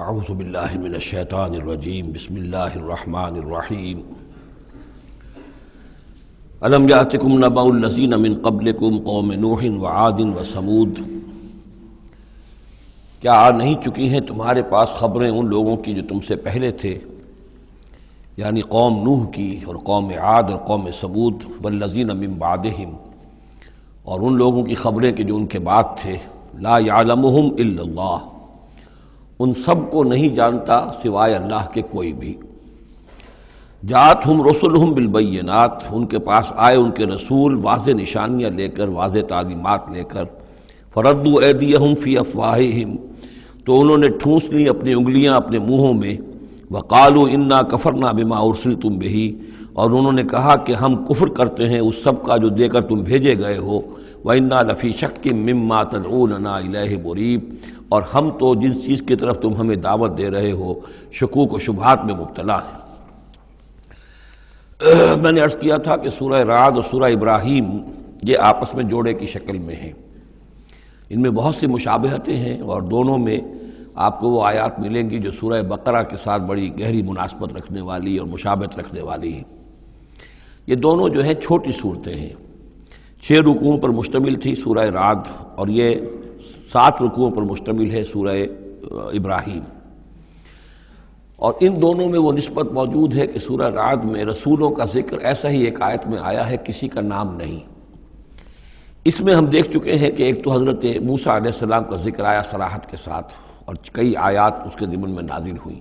اعوذ باللہ من الشیطان الرجیم بسم اللہ الرحمن الرحیم الم یاتکم نبأ الذین من قبلکم قوم نوح وعاد وثمود، کیا آ نہیں چکی ہیں تمہارے پاس خبریں ان لوگوں کی جو تم سے پہلے تھے، یعنی قوم نوح کی اور قوم عاد اور قوم ثمود، والذین من بعدہم، اور ان لوگوں کی خبریں کہ جو ان کے بعد تھے، لا یعلمہم الا اللہ، ان سب کو نہیں جانتا سوائے اللہ کے کوئی بھی۔ جاءتہم رسلہم بالبینات، ان کے پاس آئے ان کے رسول واضح نشانیاں لے کر، واضح تعلیمات لے کر، فردوا ایدیہم فی افواہہم، تو انہوں نے ٹھونس لی اپنی انگلیاں اپنے منہوں میں، وقالوا انا کفرنا بما ارسلتم بہ، اور انہوں نے کہا کہ ہم کفر کرتے ہیں اس سب کا جو دے کر تم بھیجے گئے ہو، وَإِنَّا لَفِي شَكٍّ مِّمَّا تَدْعُونَنَا إِلَيْهِ مُرِيبٍ، اور ہم تو جس چیز کی طرف تم ہمیں دعوت دے رہے ہو شکوک و شبہات میں مبتلا ہیں۔ میں نے عرض کیا تھا کہ سورہ رعد اور سورہ ابراہیم یہ آپس میں جوڑے کی شکل میں ہیں، ان میں بہت سی مشابہتیں ہیں، اور دونوں میں آپ کو وہ آیات ملیں گی جو سورہ بقرہ کے ساتھ بڑی گہری مناسبت رکھنے والی اور مشابہت رکھنے والی ہیں۔ یہ دونوں جو ہیں چھوٹی صورتیں ہیں، 6 رکوعوں پر مشتمل تھی سورہ رعد، اور یہ 7 رکوعوں پر مشتمل ہے سورہ ابراہیم، اور ان دونوں میں وہ نسبت موجود ہے کہ سورہ رعد میں رسولوں کا ذکر ایسا ہی ایک آیت میں آیا ہے، کسی کا نام نہیں۔ اس میں ہم دیکھ چکے ہیں کہ ایک تو حضرت موسیٰ علیہ السلام کا ذکر آیا صراحت کے ساتھ، اور کئی آیات اس کے ضمن میں نازل ہوئی۔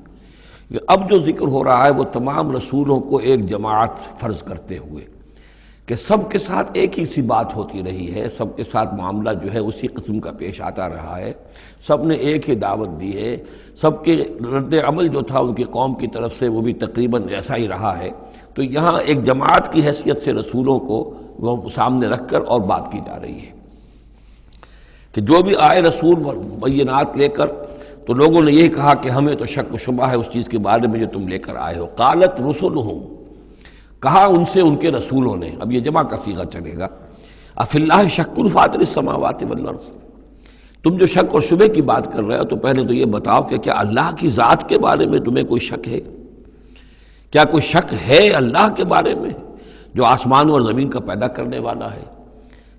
اب جو ذکر ہو رہا ہے وہ تمام رسولوں کو ایک جماعت فرض کرتے ہوئے کہ سب کے ساتھ ایک ہی سی بات ہوتی رہی ہے، سب کے ساتھ معاملہ جو ہے اسی قسم کا پیش آتا رہا ہے، سب نے ایک ہی دعوت دی ہے، سب کے رد عمل جو تھا ان کی قوم کی طرف سے وہ بھی تقریباً ایسا ہی رہا ہے۔ تو یہاں ایک جماعت کی حیثیت سے رسولوں کو وہ سامنے رکھ کر اور بات کی جا رہی ہے کہ جو بھی آئے رسول بینات لے کر، تو لوگوں نے یہی کہا کہ ہمیں تو شک و شبہ ہے اس چیز کے بارے میں جو تم لے کر آئے ہو۔ قالت رسلہم، کہا ان سے ان کے رسولوں نے، اب یہ جمع کا صیغہ چلے گا، افی اللہ شک فاطر السماوات والارض، تم جو شک اور شبہ کی بات کر رہے ہو تو پہلے تو یہ بتاؤ کہ کیا اللہ کی ذات کے بارے میں تمہیں کوئی شک ہے؟ کیا کوئی شک ہے اللہ کے بارے میں جو آسمان اور زمین کا پیدا کرنے والا ہے؟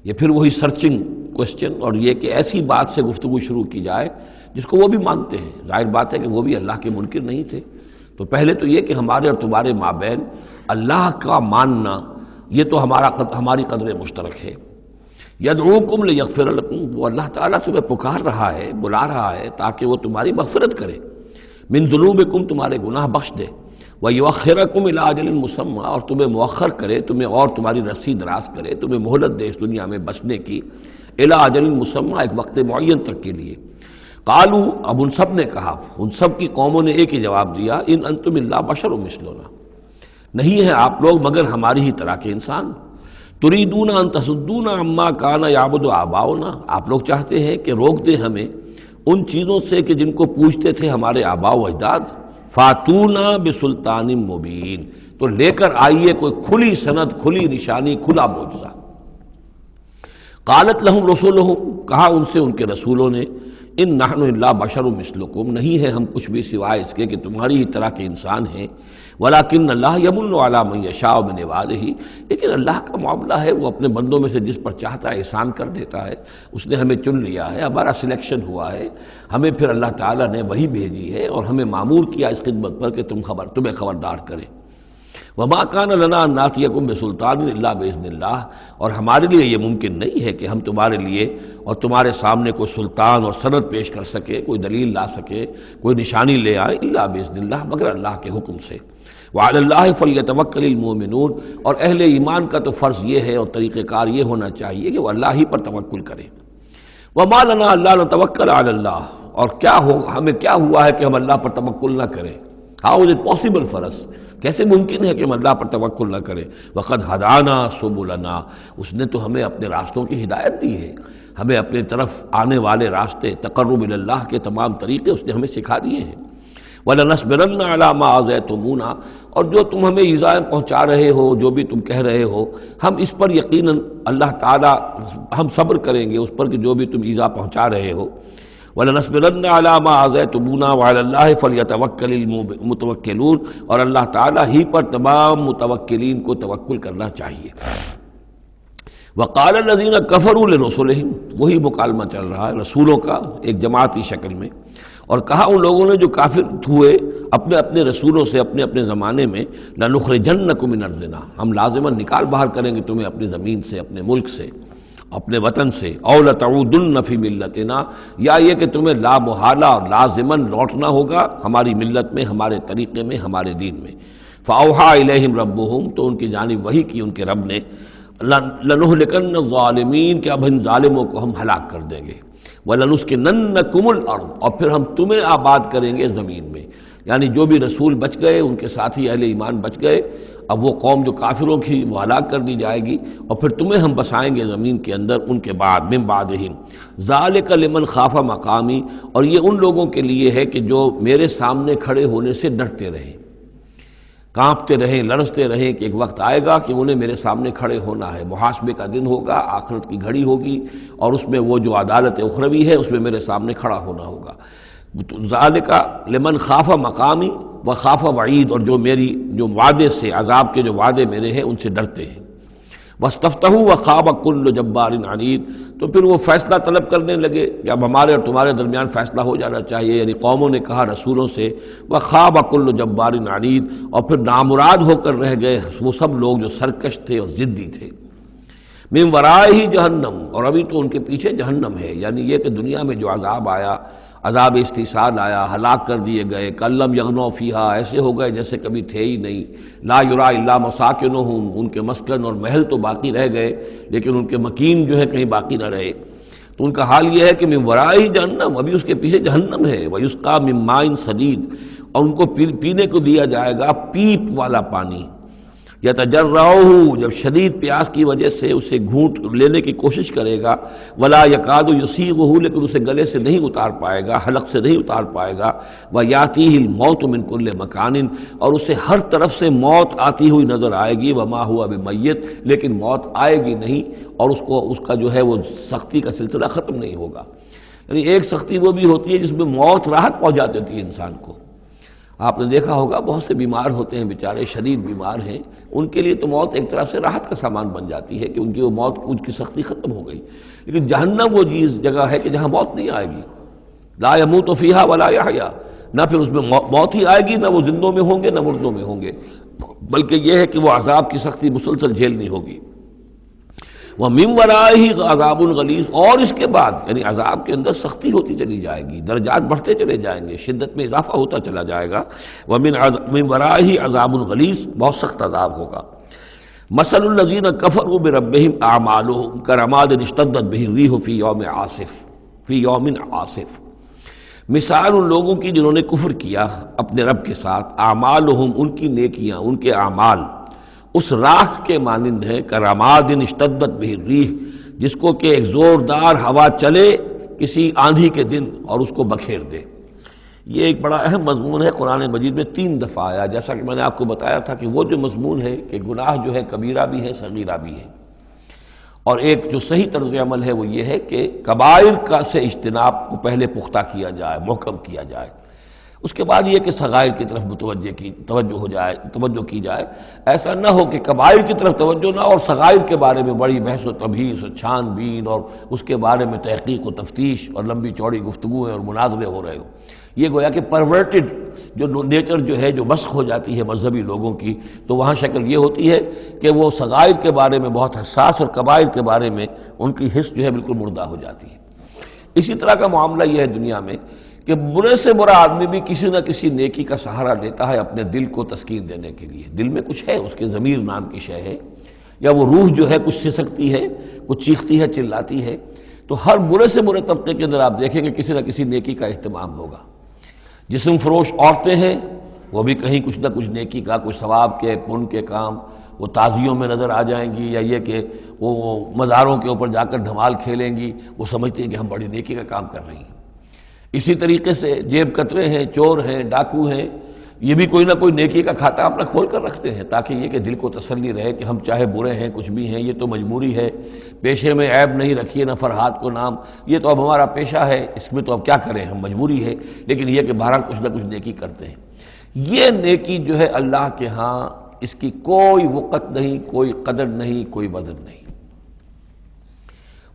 یہ پھر وہی سرچنگ کوسچن، اور یہ کہ ایسی بات سے گفتگو شروع کی جائے جس کو وہ بھی مانتے ہیں۔ ظاہر بات ہے کہ وہ بھی اللہ کے منکر نہیں تھے، تو پہلے تو یہ کہ ہمارے اور تمہارے مابین اللہ کا ماننا یہ تو ہماری قدر مشترک ہے۔ یدعوکم لیغفر لکم، وہ اللہ تعالیٰ تمہیں پکار رہا ہے، بلا رہا ہے تاکہ وہ تمہاری مغفرت کرے، من ذنوبکم، تمہارے گناہ بخش دے، ویؤخرکم الی اجل مسمی، اور تمہیں مؤخر کرے، تمہیں اور تمہاری رسی دراز کرے، تمہیں مہلت دے اس دنیا میں بچنے کی، الی اجل مسمی، ایک وقت معین تک کے لیے۔ قالوا، اب ان سب نے کہا، ان سب کی قوموں نے ایک ہی جواب دیا، ان انتم الا بشر مثلنا، نہیں ہیں آپ لوگ مگر ہماری ہی طرح کے انسان، تریدون ان تصدونا عما کان یعبد آباؤنا، آپ لوگ چاہتے ہیں کہ روک دیں ہمیں ان چیزوں سے کہ جن کو پوجتے تھے ہمارے آباء و اجداد، فاتونا بسلطان مبین، تو لے کر آئیے کوئی کھلی سند، کھلی نشانی، کھلا معجزہ۔ قالت لہم رسولہم، کہا ان سے ان کے رسولوں نے، ان نحن الا بشر مثلکم، نہیں ہے ہم کچھ بھی سوائے اس کے کہ تمہاری ہی طرح کے انسان ہیں، ولکن اللہ یمن علی من یشاء من عبادہ، لیکن اللہ کا معاملہ ہے وہ اپنے بندوں میں سے جس پر چاہتا ہے احسان کر دیتا ہے، اس نے ہمیں چن لیا ہے، ہمارا سلیکشن ہوا ہے، ہمیں پھر اللہ تعالیٰ نے وہی بھیجی ہے اور ہمیں مامور کیا اس خدمت پر کہ تمہیں خبردار کرے۔ وما کان لنا ان ناتیکم بسلطان الا باذن اللہ، اور ہمارے لیے یہ ممکن نہیں ہے کہ ہم تمہارے لیے اور تمہارے سامنے کوئی سلطان اور سند پیش کر سکے، کوئی دلیل لا سکے، کوئی نشانی لے آئے، الا باذن اللہ، مگر اللہ کے حکم سے۔ وعلی اللہ فلیتوکل المؤمنون، اور اہل ایمان کا تو فرض یہ ہے اور طریقہ کار یہ ہونا چاہیے کہ وہ اللہ ہی پر توکل کرے۔ وما لنا الا نتوکل علی اللہ، اور ہمیں کیا ہوا ہے کہ ہم اللہ پر توکل نہ کریں؟ How is it possible for us, کیسے ممکن ہے کہ ہم اللہ پر توکل نہ کریں؟ وقد ہدانا سبلنا، اس نے تو ہمیں اپنے راستوں کی ہدایت دی ہے، ہمیں اپنے طرف آنے والے راستے، تقرب الی اللہ کے تمام طریقے اس نے ہمیں سکھا دیے ہیں۔ وَلَنَصْبِرَنَّ عَلَىٰ مَا آذَيْتُمُونَا، اور جو تم ہمیں ایذائیں پہنچا رہے ہو، جو بھی تم کہہ رہے ہو، ہم اس پر یقیناً اللہ تعالیٰ ہم صبر کریں گے اس پر کہ جو بھی تم ایذا پہنچا رہے ہو۔ وَلَنَصْبِرَنَّ عَلَىٰ مَا آذَيْتُمُونَا وَعَلَى اللَّهِ فَلْيَتَوَكَّلِ الْمُتَوَكِّلُونَ، اور اللہ تعالیٰ ہی پر تمام متوکلین کو توکل کرنا چاہیے۔ وَقَالَ الَّذِينَ كَفَرُوا لِرُسُلِهِمْ، وہی مکالمہ چل رہا ہے رسولوں کا ایک جماعت کی شکل میں، اور کہا ان لوگوں نے جو کافر ہوئے اپنے اپنے رسولوں سے اپنے اپنے زمانے میں، لَنُخْرِجَنَّكُم مِّنْ أَرْضِنَا، ہم لازماً نکال باہر کریں گے تمہیں اپنی زمین سے، اپنے ملک سے، اپنے وطن سے، اَوْ لَتَعُودُنَّ فِي مِلَّتِنَا، یا یہ کہ تمہیں لا محالہ اور لازماً لوٹنا ہوگا ہماری ملت میں، ہمارے طریقے میں، ہمارے دین میں۔ فَأَوْحَىٰ إِلَيْهِمْ رَبُّهُمْ، تو ان کی جانب وحی کی ان کے رب نے، لَنُهْلِكَنَّ الظَّالِمِينَ، کہ اب ان ظالموں کو ہم ہلاک کر دیں گے، وَلَنُسْكِنَنَّكُمُ الْأَرْضَ، اور پھر ہم تمہیں آباد کریں گے زمین میں۔ یعنی جو بھی رسول بچ گئے، ان کے ساتھی اہل ایمان بچ گئے، اب وہ قوم جو کافروں کی وہ ہلاک کر دی جائے گی، اور پھر تمہیں ہم بسائیں گے زمین کے اندر ان کے بعد، من بعدہم، ذالک لمن خاف مقامی، اور یہ ان لوگوں کے لیے ہے کہ جو میرے سامنے کھڑے ہونے سے ڈرتے رہیں، کانپتے رہیں، لرزتے رہیں کہ ایک وقت آئے گا کہ انہیں میرے سامنے کھڑے ہونا ہے، محاسبے کا دن ہوگا، آخرت کی گھڑی ہوگی، اور اس میں وہ جو عدالت اخروی ہے اس میں میرے سامنے کھڑا ہونا ہوگا۔ ذالک لمن خاف مقامی و خاف وعید، اور جو میری جو وعدے سے، عذاب کے جو وعدے میرے ہیں ان سے ڈرتے ہیں۔ واستفتحوا وخاب کل جبار عنید، تو پھر وہ فیصلہ طلب کرنے لگے کہ اب ہمارے اور تمہارے درمیان فیصلہ ہو جانا چاہیے، یعنی قوموں نے کہا رسولوں سے، وخاب کل جبار عنید، اور پھر نامراد ہو کر رہ گئے وہ سب لوگ جو سرکش تھے اور ضدی تھے۔ من ورائہ جہنم، اور ابھی تو ان کے پیچھے جہنم ہے، یعنی یہ کہ دنیا میں جو عذاب آیا، عذاب استحصال آیا، ہلاک کر دیے گئے، کلم یغنوا فیہا، ایسے ہو گئے جیسے کبھی تھے ہی نہیں، لا یرا الا مساکنہم، ان کے مسکن اور محل تو باقی رہ گئے لیکن ان کے مکین جو ہے کہیں باقی نہ رہے۔ تو ان کا حال یہ ہے کہ من ورائہ جہنم، ابھی اس کے پیچھے جہنم ہے، ویسقا من ماء صدید، اور ان کو پینے کو دیا جائے گا پیپ والا پانی، یتجرعہ، جب شدید پیاس کی وجہ سے اسے گھونٹ لینے کی کوشش کرے گا، ولا یکاد یسیغہ، لیکن اسے گلے سے نہیں اتار پائے گا، حلق سے نہیں اتار پائے گا، ویاتیہ الموت من کل مکان، اور اسے ہر طرف سے موت آتی ہوئی نظر آئے گی، وما ہوا بمیت، لیکن موت آئے گی نہیں، اور اس کا جو ہے وہ سختی کا سلسلہ ختم نہیں ہوگا۔ یعنی ایک سختی وہ بھی ہوتی ہے جس میں موت راحت پہنچا دیتی ہے انسان کو۔ آپ نے دیکھا ہوگا بہت سے بیمار ہوتے ہیں بیچارے، شدید بیمار ہیں، ان کے لیے تو موت ایک طرح سے راحت کا سامان بن جاتی ہے کہ ان کی وہ موت، ان کی سختی ختم ہو گئی، لیکن جہنم وہ جگہ ہے کہ جہاں موت نہیں آئے گی، لا یموت فیہا ولا یحیا، نہ پھر اس میں موت ہی آئے گی، نہ وہ زندوں میں ہوں گے نہ مردوں میں ہوں گے، بلکہ یہ ہے کہ وہ عذاب کی سختی مسلسل جھیلنی ہوگی۔ وَمِن وَرَائِهِ عَذَابٌ غَلِيظٌ، اور اس کے بعد یعنی عذاب کے اندر سختی ہوتی چلی جائے گی، درجات بڑھتے چلے جائیں گے، شدت میں اضافہ ہوتا چلا جائے گا۔ وَمِن وَرَائِهِ عَذَابٌ غَلِيظٌ، بہت سخت عذاب ہوگا۔ مَثَلُ الَّذِينَ كَفَرُوا بِرَبِّهِمْ أَعْمَالُهُمْ كَرَمَادٍ اشْتَدَّتْ بِهِ الرِّيحُ فِي يَوْمٍ عَاصِفٍ، مثال ان لوگوں کی جنہوں نے کفر کیا اپنے رب کے ساتھ، اعمالہم، ان کی نیکیاں، ان کے اعمال اس راکھ کے مانند ہے، کراماد اشتدت بہ الریح، جس کو کہ ایک زوردار ہوا چلے کسی آندھی کے دن اور اس کو بکھیر دے۔ یہ ایک بڑا اہم مضمون ہے، قرآن مجید میں 3 دفعہ آیا، جیسا کہ میں نے آپ کو بتایا تھا کہ وہ جو مضمون ہے کہ گناہ جو ہے کبیرہ بھی ہے صغیرہ بھی ہے، اور ایک جو صحیح طرز عمل ہے وہ یہ ہے کہ کبائر کا سے اجتناب کو پہلے پختہ کیا جائے، محکم کیا جائے، اس کے بعد یہ کہ صغائر کی طرف توجہ کی جائے۔ ایسا نہ ہو کہ کبائر کی طرف توجہ نہ اور صغائر کے بارے میں بڑی بحث و تبحیث اور چھان بین اور اس کے بارے میں تحقیق و تفتیش اور لمبی چوڑی گفتگویں اور مناظرے ہو رہے ہو۔ یہ گویا کہ پرورٹڈ جو نیچر جو ہے، جو مسخ ہو جاتی ہے مذہبی لوگوں کی، تو وہاں شکل یہ ہوتی ہے کہ وہ صغائر کے بارے میں بہت حساس اور کبائر کے بارے میں ان کی حس جو ہے بالکل مردہ ہو جاتی ہے۔ اسی طرح کا معاملہ یہ ہے دنیا میں کہ برے سے برا آدمی بھی کسی نہ کسی نیکی کا سہارا لیتا ہے اپنے دل کو تسکین دینے کے لیے۔ دل میں کچھ ہے، اس کے ضمیر نام کی شے ہے، یا وہ روح جو ہے کچھ سسکتی ہے، کچھ چیختی ہے، چلاتی ہے، تو ہر برے سے برے طبقے کے اندر آپ دیکھیں گے کسی نہ کسی نیکی کا اہتمام ہوگا۔ جسم فروش عورتیں ہیں، وہ بھی کہیں کچھ نہ کچھ نیکی کا، کچھ ثواب کے، پن کے کام وہ تعزیوں میں نظر آ جائیں گی، یا یہ کہ وہ مزاروں کے اوپر جا کر دھمال کھیلیں گی، وہ سمجھتی ہیں کہ ہم بڑی نیکی کا کام کر رہی ہیں۔ اسی طریقے سے جیب کترے ہیں، چور ہیں، ڈاکو ہیں، یہ بھی کوئی نہ کوئی نیکی کا کھاتا اپنا کھول کر رکھتے ہیں تاکہ یہ کہ دل کو تسلی رہے کہ ہم چاہے برے ہیں کچھ بھی ہیں یہ تو مجبوری ہے، پیشے میں عیب نہیں رکھیے نہ فرحات کو نام، یہ تو اب ہمارا پیشہ ہے، اس میں تو اب کیا کریں، ہم مجبوری ہے، لیکن یہ کہ بہرحال کچھ نہ کچھ نیکی کرتے ہیں۔ یہ نیکی جو ہے اللہ کے ہاں اس کی کوئی وقت نہیں، کوئی قدر نہیں، کوئی وزن نہیں۔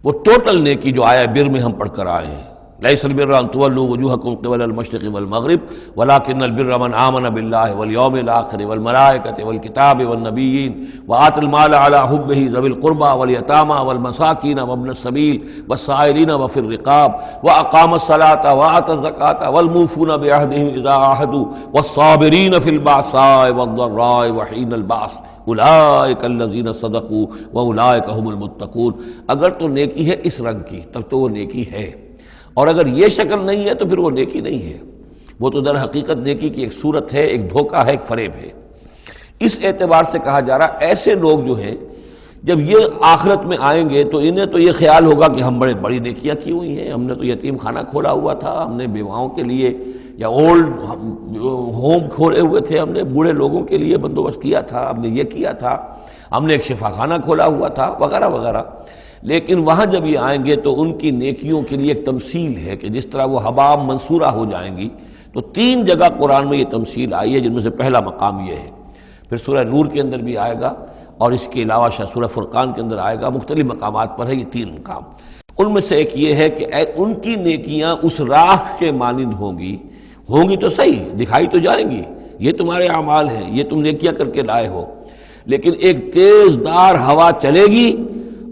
وہ ٹوٹل نیکی جو آیا بر میں ہم پڑھ کر آئے ہیں، لیس البر ان تولوا وجوہکم قبل المشرق والمغرب ولکن البر من آمن باللہ والیوم الآخر والملائکۃ والکتاب والنبیین وآتى المال على حبہ ذوی القربى والیتامى والمساکین وابن السبیل والسائلین وفی الرقاب واقام الصلاة وآتى الزکاة والموفون بعہدہم اذا عاہدوا والصابرین فی البأساء والضراء وحین البأس اولئک الذین صدقوا واولئک هم المتقون۔ اگر تو نیکی ہے اس رنگ کی تب تو وہ نیکی ہے، اور اگر یہ شکل نہیں ہے تو پھر وہ نیکی نہیں ہے، وہ تو در حقیقت نیکی کی ایک صورت ہے، ایک دھوکہ ہے، ایک فریب ہے۔ اس اعتبار سے کہا جا رہا ایسے لوگ جو ہیں جب یہ آخرت میں آئیں گے تو انہیں تو یہ خیال ہوگا کہ ہم بڑی نیکیاں کی ہوئی ہیں، ہم نے تو یتیم خانہ کھولا ہوا تھا، ہم نے بیواؤں کے لیے یا اولڈ ہوم کھولے ہوئے تھے، ہم نے بوڑھے لوگوں کے لیے بندوبست کیا تھا، ہم نے یہ کیا تھا، ہم نے ایک شفا خانہ کھولا ہوا تھا وغیرہ وغیرہ۔ لیکن وہاں جب یہ آئیں گے تو ان کی نیکیوں کے لیے ایک تمثیل ہے کہ جس طرح وہ حبا منصورہ ہو جائیں گی۔ تو 3 جگہ قرآن میں یہ تمثیل آئی ہے، جن میں سے پہلا مقام یہ ہے، پھر سورہ نور کے اندر بھی آئے گا، اور اس کے علاوہ سورہ فرقان کے اندر آئے گا، مختلف مقامات پر ہے یہ 3 مقام۔ ان میں سے ایک یہ ہے کہ ان کی نیکیاں اس راکھ کے مانند ہوں گی تو صحیح، دکھائی تو جائیں گی، یہ تمہارے اعمال ہیں، یہ تم نیکیاں کر کے لائے ہو، لیکن ایک تیز دار ہوا چلے گی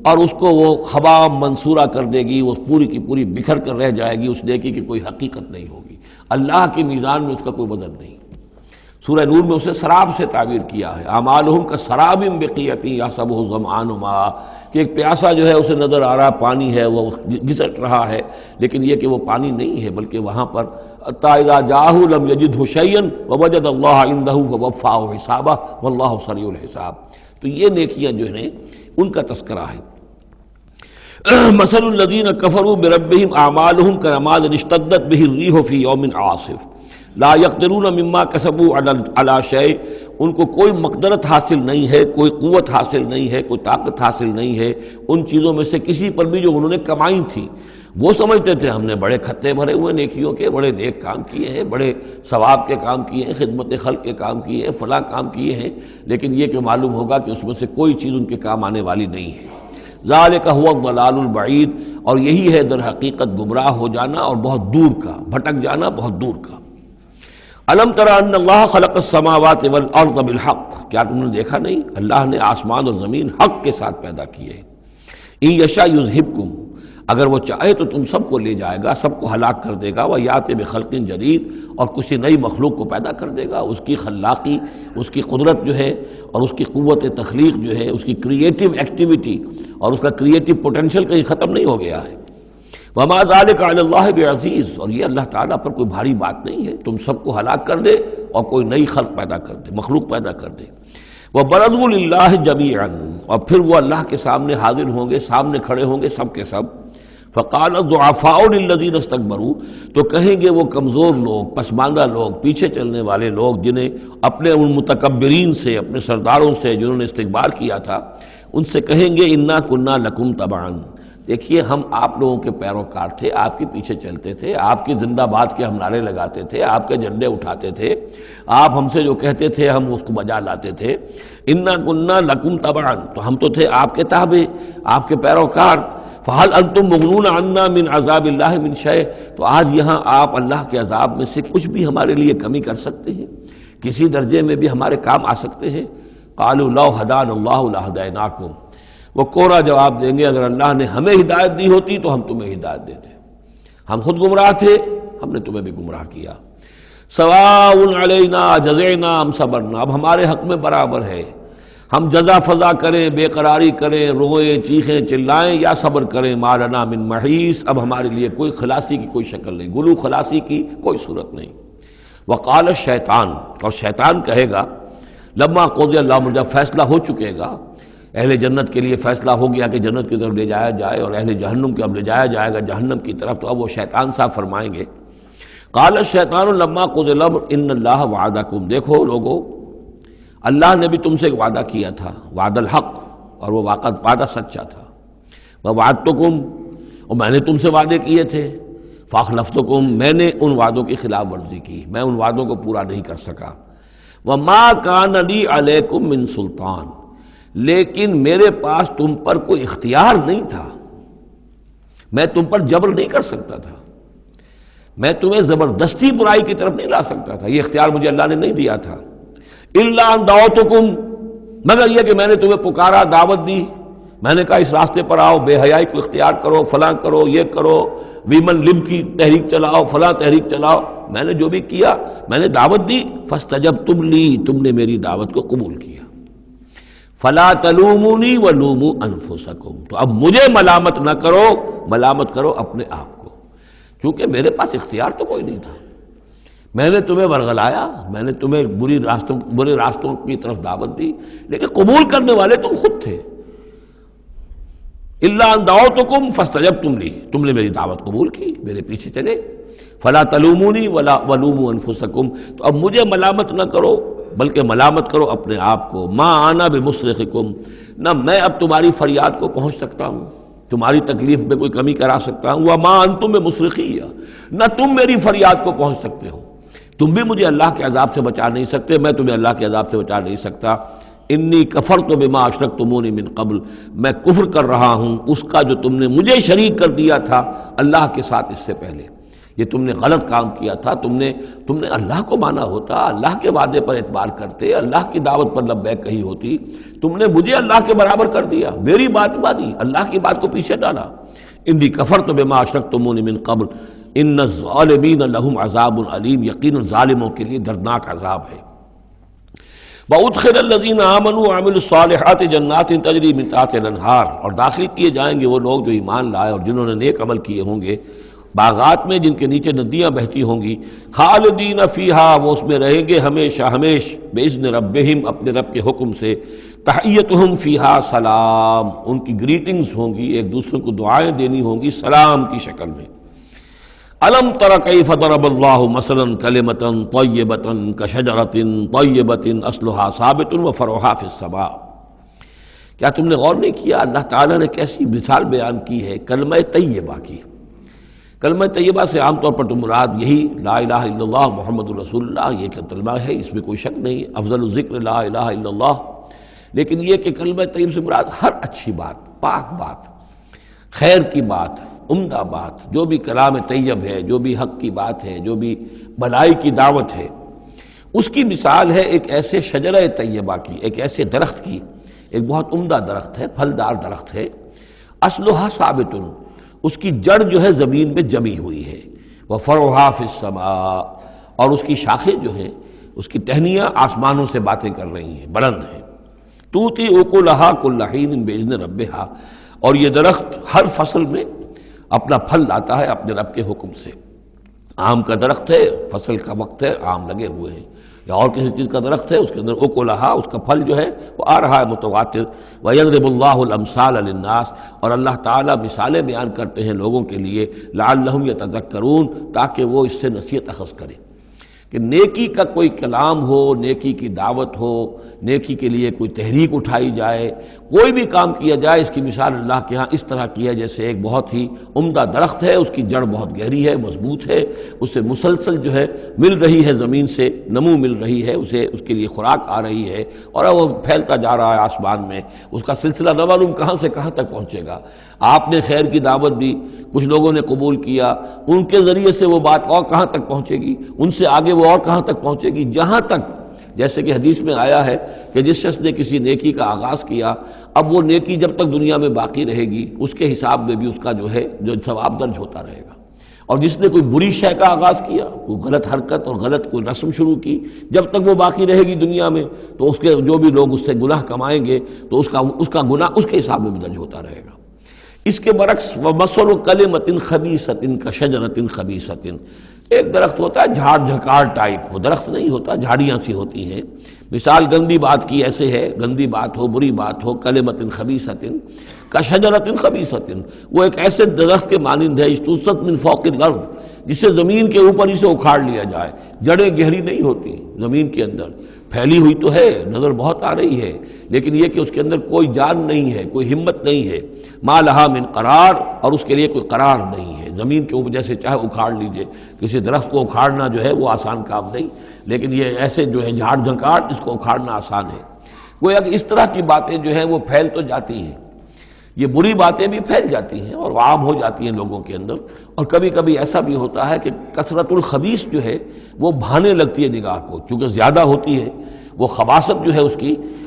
اور اس کو وہ ہوا منصورہ کر دے گی، وہ پوری کی پوری بکھر کر رہ جائے گی، اس نیکی کی کوئی حقیقت نہیں ہوگی، اللہ کے میزان میں اس کا کوئی وزن نہیں۔ سورہ نور میں اسے سراب سے تعبیر کیا ہے، اعمالہم کسراب بقیعۃ یحسبہ الظمآن ماء، کہ ایک پیاسا جو ہے اسے نظر آ رہا پانی ہے، وہ گھسٹ رہا ہے، لیکن یہ کہ وہ پانی نہیں ہے، بلکہ وہاں پر حتیٰ اذا جاءہ لم یجدہ شیئا ووجد اللہ عندہ فوفاہ حسابہ واللہ سریع الحساب۔ تو یہ نیکیاں جو ہیں ان کا تذکرہ ہے۔ مثل الذین کفروا بربہم اعمالہم کرماد اشتدت بہ الریح فی یوم عاصف لا یقدرون مما کسبوا علی شیء، ان کو کوئی مقدرت حاصل نہیں ہے، کوئی قوت حاصل نہیں ہے، کوئی طاقت حاصل نہیں ہے ان چیزوں میں سے کسی پر بھی جو انہوں نے کمائی تھی۔ وہ سمجھتے تھے ہم نے بڑے کھتے بھرے ہوئے نیکیوں کے، بڑے نیک کام کیے ہیں، بڑے ثواب کے کام کیے ہیں، خدمت خلق کے کام کیے ہیں، فلاں کام کیے ہیں، لیکن یہ کہ معلوم ہوگا کہ اس میں سے کوئی چیز ان کے کام آنے والی نہیں ہے۔ ذالک هو الضلال البعید، اور یہی ہے در حقیقت گمراہ ہو جانا اور بہت دور کا، بھٹک جانا بہت دور کا۔ الم تر ان اللہ خلق السماوات والارض بالحق، کیا تم نے دیکھا نہیں اللہ نے آسمان اور زمین حق کے ساتھ پیدا کیے۔ ان یشاء یذہبکم، اگر وہ چاہے تو تم سب کو لے جائے گا، سب کو ہلاک کر دے گا، ویات بخلق جدید، اور کسی نئی مخلوق کو پیدا کر دے گا۔ اس کی خلاقی، اس کی قدرت جو ہے اور اس کی قوت تخلیق جو ہے، اس کی کریٹیو ایکٹیویٹی اور اس کا کریٹیو پوٹینشیل کہیں ختم نہیں ہو گیا ہے۔ وما ذلک علی اللہ بعزیز، اور یہ اللہ تعالیٰ پر کوئی بھاری بات نہیں ہے، تم سب کو ہلاک کر دے اور کوئی نئی خلق پیدا کر دے، مخلوق پیدا کر دے۔ وبرزوا للہ جمیعا، اور پھر وہ اللہ کے سامنے حاضر ہوں گے، سامنے کھڑے ہوں گے سب کے سب۔ فقال الضعفاء للذین استکبروا، تو کہیں گے وہ کمزور لوگ، پسماندہ لوگ، پیچھے چلنے والے لوگ، جنہیں اپنے ان متکبرین سے، اپنے سرداروں سے جنہوں نے استکبار کیا تھا، ان سے کہیں گے انا کنا لکم تبعا، دیکھیے ہم آپ لوگوں کے پیروکار تھے، آپ کے پیچھے چلتے تھے، آپ کی زندہ باد کے ہم نعرے لگاتے تھے، آپ کے جھنڈے اٹھاتے تھے، آپ ہم سے جو کہتے تھے ہم اس کو بجا لاتے تھے۔ انا کنا لکم تبعا، تو ہم تو تھے آپ کے تابع، آپ کے پیروکار۔ فہل انتم مغنون عنا من عذاب اللہ من شیء، تو آج یہاں آپ اللہ کے عذاب میں سے کچھ بھی ہمارے لیے کمی کر سکتے ہیں، کسی درجے میں بھی ہمارے کام آ سکتے ہیں؟ قالوا لو ہدانا اللہ لہدیناکم، وہ کوڑا جواب دیں گے اگر اللہ نے ہمیں ہدایت دی ہوتی تو ہم تمہیں ہدایت دیتے، ہم خود گمراہ تھے، ہم نے تمہیں بھی گمراہ کیا۔ سواء علینا جزعنا ام صبرنا، اب ہمارے حق میں برابر ہے، ہم جزا فضا کریں، بے قراری کریں، روئیں چیخیں چلائیں یا صبر کریں، ما لنا من محیص، اب ہمارے لیے کوئی خلاصی کی کوئی شکل نہیں، گلو خلاصی کی کوئی صورت نہیں۔ وقال الشیطان، اور شیطان کہے گا لما قضی الامر، جب فیصلہ ہو چکے گا، اہل جنت کے لیے فیصلہ ہو گیا کہ جنت کی طرف لے جایا جائے اور اہل جہنم کے اب لے جایا جائے گا جہنم کی طرف، تو اب وہ شیطان صاحب فرمائیں گے قال الشیطان لما قضی الامر ان اللہ وعدکم، دیکھو لوگو اللہ نے بھی تم سے ایک وعدہ کیا تھا، وعد الحق، اور وہ وعدہ سچا تھا، ووعدتکم، اور میں نے تم سے وعدے کیے تھے، فاخلفتکم، میں نے ان وعدوں کی خلاف ورزی کی، میں ان وعدوں کو پورا نہیں کر سکا، وما کان لی علیکم من سلطان، لیکن میرے پاس تم پر کوئی اختیار نہیں تھا، میں تم پر جبر نہیں کر سکتا تھا، میں تمہیں زبردستی برائی کی طرف نہیں لا سکتا تھا، یہ اختیار مجھے اللہ نے نہیں دیا تھا، الا ان دعوتکم، مگر یہ کہ میں نے تمہیں پکارا، دعوت دی، میں نے کہا اس راستے پر آؤ، بے حیائی کو اختیار کرو، فلاں کرو، یہ کرو، ویمن لب کی تحریک چلاؤ، فلاں تحریک چلاؤ، میں نے جو بھی کیا میں نے دعوت دی، فاستجبتم لی، تم نے میری دعوت کو قبول کیا، فلا تلومونی ولوموا انفسکم، تو اب مجھے ملامت نہ کرو، ملامت کرو اپنے آپ کو، کیونکہ میرے پاس اختیار تو کوئی نہیں تھا، میں نے تمہیں ورغلایا، میں نے تمہیں برے راستوں کی طرف دعوت دی، لیکن قبول کرنے والے تم خود تھے، الا ان دعوتکم فاستجبتم لی، تم نے میری دعوت قبول کی، میرے پیچھے چلے، فلا تلومونی ولا ولوموا انفسکم، تو اب مجھے ملامت نہ کرو بلکہ ملامت کرو اپنے آپ کو، ما انا بمصرخکم، نہ میں اب تمہاری فریاد کو پہنچ سکتا ہوں، تمہاری تکلیف میں کوئی کمی کرا سکتا ہوں، وما انتم بمصرخی، نہ تم میری فریاد کو پہنچ سکتے ہو، تم بھی مجھے اللہ کے عذاب سے بچا نہیں سکتے، میں تمہیں اللہ کے عذاب سے بچا نہیں سکتا، انی کفرت بما اشرکتمونی من قبل، میں کفر کر رہا ہوں اس کا جو تم نے مجھے شریک کر دیا تھا اللہ کے ساتھ اس سے پہلے، یہ تم نے غلط کام کیا تھا، تم نے اللہ کو مانا ہوتا، اللہ کے وعدے پر اعتبار کرتے، اللہ کی دعوت پر لبیک کہی ہوتی، تم نے مجھے اللہ کے برابر کر دیا، میری بات مانی، اللہ کی بات کو پیچھے ڈالا، انی کفرت بما اشرکتمونی من قبل ان الظالمین لہم عذاب علیم، یقینا ظالموں کے لیے دردناک عذاب ہے، وَأُدْخِلَ الَّذِينَ آمَنُوا وَعَمِلُوا الصَّالِحَاتِ جَنَّاتٍ تَجْرِی مِن تحتہا الانہار، اور داخل کیے جائیں گے وہ لوگ جو ایمان لائے اور جنہوں نے نیک عمل کیے ہوں گے، باغات میں جن کے نیچے ندیاں بہتی ہوں گی، خالدین فیہا، وہ اس میں رہیں گے ہمیشہ ہمیش، بِإِذْنِ رَبِّهِمْ، اپنے رب کے حکم سے، تحیتہم فیہا سلام، ان کی گریٹنگز ہوں گی، ایک دوسرے کو دعائیں دینی ہوں گی سلام کی شکل میں، الم تر کیف ضرب اللہ مثلا کلمۃ طیبۃ کشجرۃ طیبۃ اصلھا ثابت وفرعھا فی السماء، کیا تم نے غور نہیں کیا اللہ تعالیٰ نے کیسی مثال بیان کی ہے کلمہ طیبہ کی؟ کلمہ طیبہ سے عام طور پر تو مراد یہی لا الہ الا اللہ محمد رسول اللہ، یہ کلمہ ہے، اس میں کوئی شک نہیں، افضل الذکر لا الہ الا اللہ، لیکن یہ کہ کلمہ طیب سے مراد ہر اچھی بات، پاک بات، خیر کی بات، عمدہ بات، جو بھی کلام طیب ہے، جو بھی حق کی بات ہے، جو بھی بھلائی کی دعوت ہے، اس کی مثال ہے ایک ایسے شجرہ طیبہ کی، ایک ایسے درخت کی، ایک بہت عمدہ درخت ہے، پھلدار درخت ہے، اصلھا ثابت، اس کی جڑ جو ہے زمین میں جمی ہوئی ہے، وفرعھا فی السماء، اور اس کی شاخیں جو ہیں، اس کی ٹہنیاں آسمانوں سے باتیں کر رہی ہیں، بلند ہیں، تؤتی اکلھا کل حین باذن ربھا، اور یہ درخت ہر فصل میں اپنا پھل لاتا ہے اپنے رب کے حکم سے، آم کا درخت ہے، فصل کا وقت ہے، آم لگے ہوئے ہیں، یا اور کسی چیز کا درخت ہے، اس کے اندر اکلھا، اس کا پھل جو ہے وہ آ رہا ہے متواتر، وَيَضْرِبُ اللَّهُ الْأَمْثَالَ لِلنَّاسِ، اور اللہ تعالیٰ مثالیں بیان کرتے ہیں لوگوں کے لیے، لَعَلَّهُمْ يَتَذَكَّرُونَ، تاکہ وہ اس سے نصیحت اخذ کریں، کہ نیکی کا کوئی کلام ہو، نیکی کی دعوت ہو، نیکی کے لیے کوئی تحریک اٹھائی جائے، کوئی بھی کام کیا جائے، اس کی مثال اللہ کے ہاں اس طرح کی ہے جیسے ایک بہت ہی عمدہ درخت ہے، اس کی جڑ بہت گہری ہے، مضبوط ہے، اس سے مسلسل جو ہے مل رہی ہے، زمین سے نمو مل رہی ہے، اسے اس کے لیے خوراک آ رہی ہے، اور وہ پھیلتا جا رہا ہے آسمان میں، اس کا سلسلہ نہ معلوم کہاں سے کہاں تک پہنچے گا، آپ نے خیر کی دعوت دی، کچھ لوگوں نے قبول کیا، ان کے ذریعے سے وہ بات اور کہاں تک پہنچے گی، ان سے آگے وہ اور کہاں تک پہنچے گی، جہاں تک جیسے کہ حدیث میں آیا ہے کہ جس شخص نے کسی نیکی کا آغاز کیا، اب وہ نیکی جب تک دنیا میں باقی رہے گی اس کے حساب میں بھی اس کا جو ہے جو ثواب درج ہوتا رہے گا، اور جس نے کوئی بری شے کا آغاز کیا، کوئی غلط حرکت اور غلط کوئی رسم شروع کی، جب تک وہ باقی رہے گی دنیا میں تو اس کے جو بھی لوگ اس سے گناہ کمائیں گے تو اس کا گناہ اس کے حساب میں بھی درج ہوتا رہے گا۔ اس کے برعکس وَمَثَلُ كَلِمَةٍ خَبِيثَةٍ كَشَجَرَةٍ خَبِيثَةٍ، ایک درخت ہوتا ہے جھاڑ جھکار ٹائپ، وہ درخت نہیں ہوتا، جھاڑیاں سی ہوتی ہیں، مثال گندی بات کی ایسے ہے، گندی بات ہو، بری بات ہو، کلمۃ خبیثۃ کشجرۃ خبیثۃ، وہ ایک ایسے درخت کے مانند ہے، اجتثت من فوق الارض، جس سے زمین کے اوپر اسے اکھاڑ لیا جائے. جڑیں گہری نہیں ہوتی زمین کے اندر، پھیلی ہوئی تو ہے، نظر بہت آ رہی ہے، لیکن یہ کہ اس کے اندر کوئی جان نہیں ہے، کوئی ہمت نہیں ہے. ما لہا من قرار، اور اس کے لیے کوئی قرار نہیں ہے. زمین کے اوپر جیسے چاہے اکھاڑ لیجئے، کسی درخت کو اکھاڑنا جو ہے وہ آسان کام نہیں، لیکن یہ ایسے جو ہے جھاڑ جھنکاڑ، اس کو اکھاڑنا آسان ہے. گویا کہ اس طرح کی باتیں جو ہیں وہ پھیل تو جاتی ہیں، یہ بری باتیں بھی پھیل جاتی ہیں اور عام ہو جاتی ہیں لوگوں کے اندر. اور کبھی کبھی ایسا بھی ہوتا ہے کہ کثرت الخبیث جو ہے وہ بھانے لگتی ہے نگاہ کو، چونکہ زیادہ ہوتی ہے وہ خباثت جو ہے